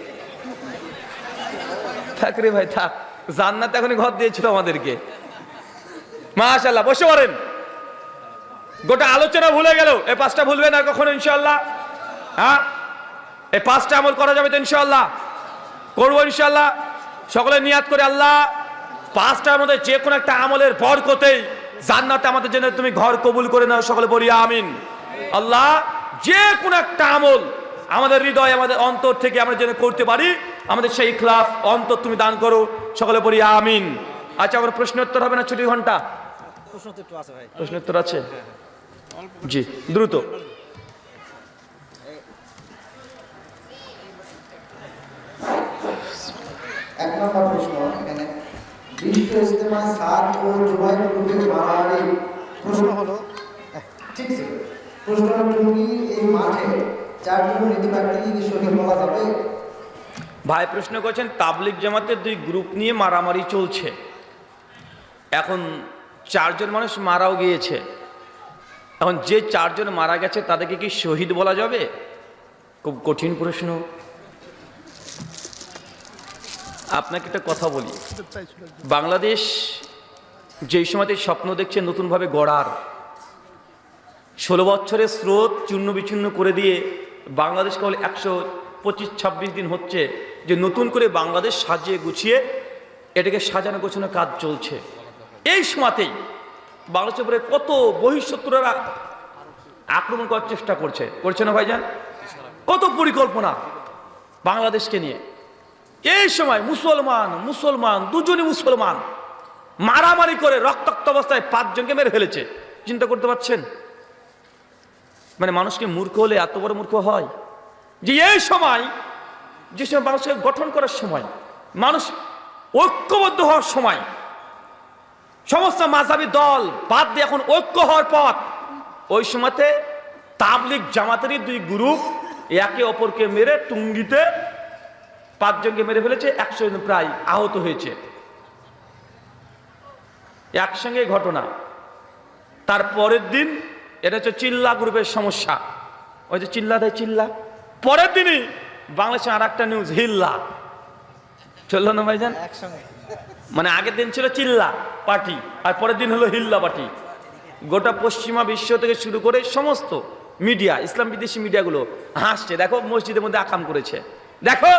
[SPEAKER 1] থাক রে ভাই থাক, জান্নাত এখনই ঘর দিয়েছিল আমাদেরকে। মাশাআল্লাহ, বসে পড়েন। গোটা আলোচনা ভুলে গেল, এই 5টা ভুলবেন আর কখনো ইনশাআল্লাহ। এই 5টা আমল করা যাবে তো ইনশাআল্লাহ? করবো ইনশাআল্লাহ। সকলে নিয়াত করে আল্লাহ 5টার মধ্যে যে কোনো একটা আমলের বরকতেই জান্নাতে আমাদের জন্য তুমি ঘর কবুল করে নাও। সকলে বলি আমিন। আল্লাহ যে কোনো একটা আমল আমাদের হৃদয়, আমাদের অন্তর থেকে আমরা যেন করতে পারি, আমাদের সেই ইখলাস অন্তর তুমি দান করো। সকলে বলি আমিন। আচ্ছা, আমার প্রশ্নোত্তর হবে না? ছুটি ঘন্টা প্রশ্নোত্তর আছে? জি দ্রুত।
[SPEAKER 3] এক নম্বর প্রশ্ন, এখানে বিশ্ব ইজতেমায় সাদ ও জুবাইর গ্রুপের মারামারি। প্রশ্ন হলো, ঠিক আছে, প্রশ্ন হলো কি এই মাঠে 4 জন নীতিবাক্যকে কি শহীদ বলা যাবে?
[SPEAKER 1] ভাই প্রশ্ন করছেন, তাবলিগ জামাতের 2 গ্রুপ নিয়ে মারামারি চলছে, এখন 4 জন মানুষ মারাও গিয়েছে। এখন যে 4 জন মারা গেছে তাদেরকে কি শহীদ বলা যাবে? খুব কঠিন প্রশ্ন। আপনাকে একটা কথা বলি, বাংলাদেশ যেই সময়তে স্বপ্ন দেখছে নতুনভাবে গড়ার, 16 বছরের স্রোত চূর্ণ বিচূর্ণ করে দিয়ে বাংলাদেশ কেবল 125-26 দিন হচ্ছে যে নতুন করে বাংলাদেশ সাজিয়ে গুছিয়ে এটাকে সাজানো গোছানোর কাজ চলছে। এই সময়তেই বাংলাদেশের উপরে কত বহিঃশত্রুরা আক্রমণ করার চেষ্টা করছে না ভাইজান? কত পরিকল্পনা বাংলাদেশকে নিয়ে। এই সময় মুসলমান দুজনই মুসলমান মারামারি করে রক্তাক্ত অবস্থায় 5 জনকে মেরে ফেলেছে। চিন্তা করতে পারছেন? মানে মানুষকে মূর্খ হলে এত বড় মূর্খ হয় যে এই সময়, যে সময় মানুষকে গঠন করার সময়, মানুষ ঐক্যবদ্ধ হওয়ার সময়, সমস্ত মাযহাবী দল বাদ দিয়ে এখন ঐক্য হওয়ার পথ, ওই সময়তে তাবলিগ জামাতেরই 2 গ্রুপ একে অপরকে মেরে টুঙ্গিতে 5 জনকে মেরে ফেলেছে, 100 জন প্রায় আহত হয়েছে। একসঙ্গে ঘটনা। তার পরের দিন, এটা হচ্ছে চিল্লা গ্রুপের সমস্যা, ওই যে চিল্লা, পরের দিনই বাংলাদেশে আর একটা নিউজ, হিল্লা চললো না ভাইজান? মানে আগের দিন ছিল চিল্লা পার্টি আর পরের দিন হলো হিল্লা পার্টি। গোটা পশ্চিমা বিশ্ব থেকে শুরু করে সমস্ত মিডিয়া, ইসলাম বিদেশি মিডিয়াগুলো হাসছে, দেখো মসজিদের মধ্যে আকাম করেছে, দেখো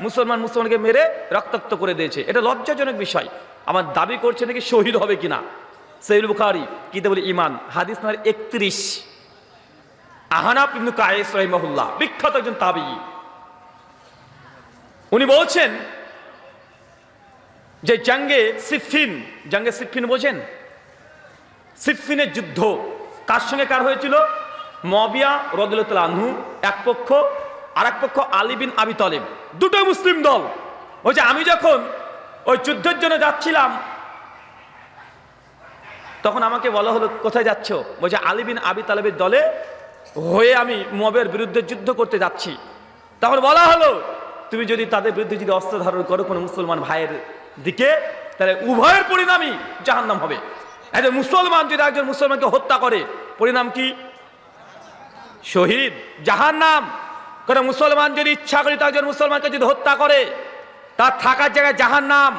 [SPEAKER 1] মুসলমানকে মেরে রক্তাক্ত করে দিয়েছে। এটা লজ্জাজনক বিষয়। আমার দাবি করছে নাকি শহীদ হবে কিনা। সহিহ বুখারী কিতাবুল ঈমান হাদিস নাম্বার 31, আহনাফ ইবনে কায়েস রাহিমাহুল্লাহ, বিখ্যাত একজন তাবিঈ, উনি বলছেন যে জঙ্গে সিফফিন বোঝেন? সিফফিনের যুদ্ধ কার সঙ্গে কার হয়েছিল? মুয়াবিয়া রাদিয়াল্লাহু তাআলা আনহু এক পক্ষ, আর এক পক্ষ আলী বিন আবি তালেব, দুটোই মুসলিম দল। ওই যে আমি যখন ওই যুদ্ধের জন্য যাচ্ছিলাম তখন আমাকে বলা হলো কোথায় যাচ্ছ? বলছে আলী বিন আবি তালেবের দলে হয়ে আমি মুয়াবিয়ার বিরুদ্ধে যুদ্ধ করতে যাচ্ছি। তখন বলা হলো তুমি যদি তাদের বিরুদ্ধে যদি অস্ত্র ধারণ করো কোনো মুসলমান ভাইয়ের দিকে, তাহলে উভয়ের পরিণামই জাহান্নাম হবে। একজন মুসলমান যদি একজন মুসলমানকে হত্যা করে, পরিণাম কি? শহীদ, জাহান্নাম। কোন মুসলমান যদি ইচ্ছা করে একজন মুসলমানকে যদি হত্যা করে, তার থাকার জায়গায় জাহান্নাম।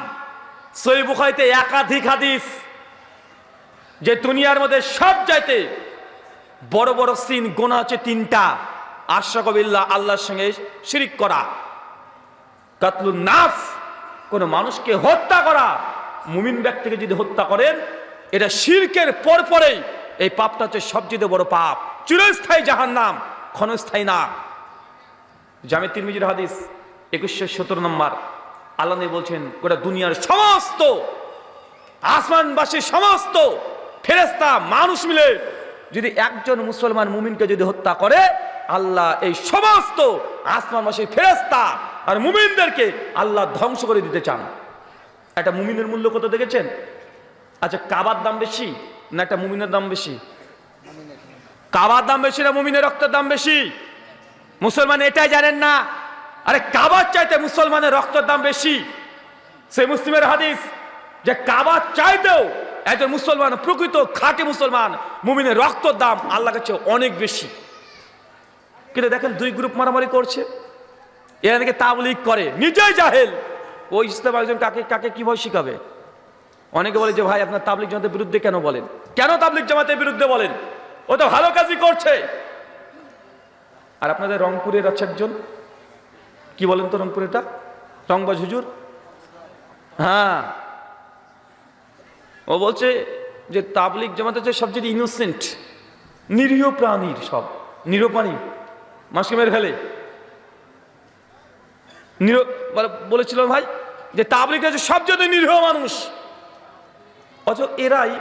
[SPEAKER 1] সহিহ বুখারীতে একাধিক হাদিস যে দুনিয়ার মধ্যে সব চাইতে বড় বড় সিন গুনাহ হচ্ছে 3টা। আশরাক বিল্লাহ, আল্লাহর সঙ্গে শিরিক করা, কাতলুন নাফস, কোন মানুষকে হত্যা করা। মুমিন ব্যক্তিকে যদি হত্যা করেন, এটা শিরকের পরেই এই পাপটা হচ্ছে সবচেয়ে বড় পাপ, চিরস্থায়ী জাহান্নাম, ক্ষণস্থায়ী না। জামে তিরমিজির হাদিস 2117 নম্বর, আল্লাহ নবী বলছেন গোটা দুনিয়ার সমস্ত আসমানবাসী, সমস্ত ফেরেশতা মানুষ মিলে যদি একজন মুসলমান মুমিনকে যদি হত্যা করে, আল্লাহ এই সমস্ত আসমানবাসী ফেরেশতা আর মুমিনদেরকে আল্লাহ ধ্বংস করে দিতে চান। একটা মুমিনের মূল্য কত দেখেছেন? আচ্ছা, কাবার দাম বেশি না একটা মুমিনের দাম বেশি? কাবার দাম বেশি না মুমিনের রক্তের দাম বেশি? মুসলমান এটাই জানেন না। আরে কাবার চাইতে মুসলমানের রক্তের দাম বেশি। সেই মুসলিমের হাদিস যে কাবার চাইতেও একজন মুসলমান, প্রকৃত খাঁটি মুসলমান মুমিনের রক্তের দাম আল্লাহর কাছে অনেক বেশি। কিন্তু দেখেন 2 গ্রুপ মারামারি করছে, এরা নাকি তাবলীগ করে, নিজেই জাহেল। ওই ইসলাম একজন কাকে কিভাবে শিখাবে? অনেকে বলে যে ভাই আপনার তাবলীগ জামাতের বিরুদ্ধে কেন বলেন? কেন তাবলীগ জামাতের বিরুদ্ধে বলেন? ও তো ভালো কাজই করছে। আর আপনাদের রংপুরের আছে একজন, কি বলেন তো রংপুরেটা, রংবাজ হুজুর, হ্যাঁ, ও বলছে যে তাবলীগ জামাত হচ্ছে সবচেয়ে ইনোসেন্ট, নিরীহ প্রাণীর, সব নিরীহ প্রাণী মানুষকে মেরে ফেলে। বলেছিল ভাই যে তাবলীগ হচ্ছে সবচেয়ে নিরীহ মানুষ, অথচ এরাই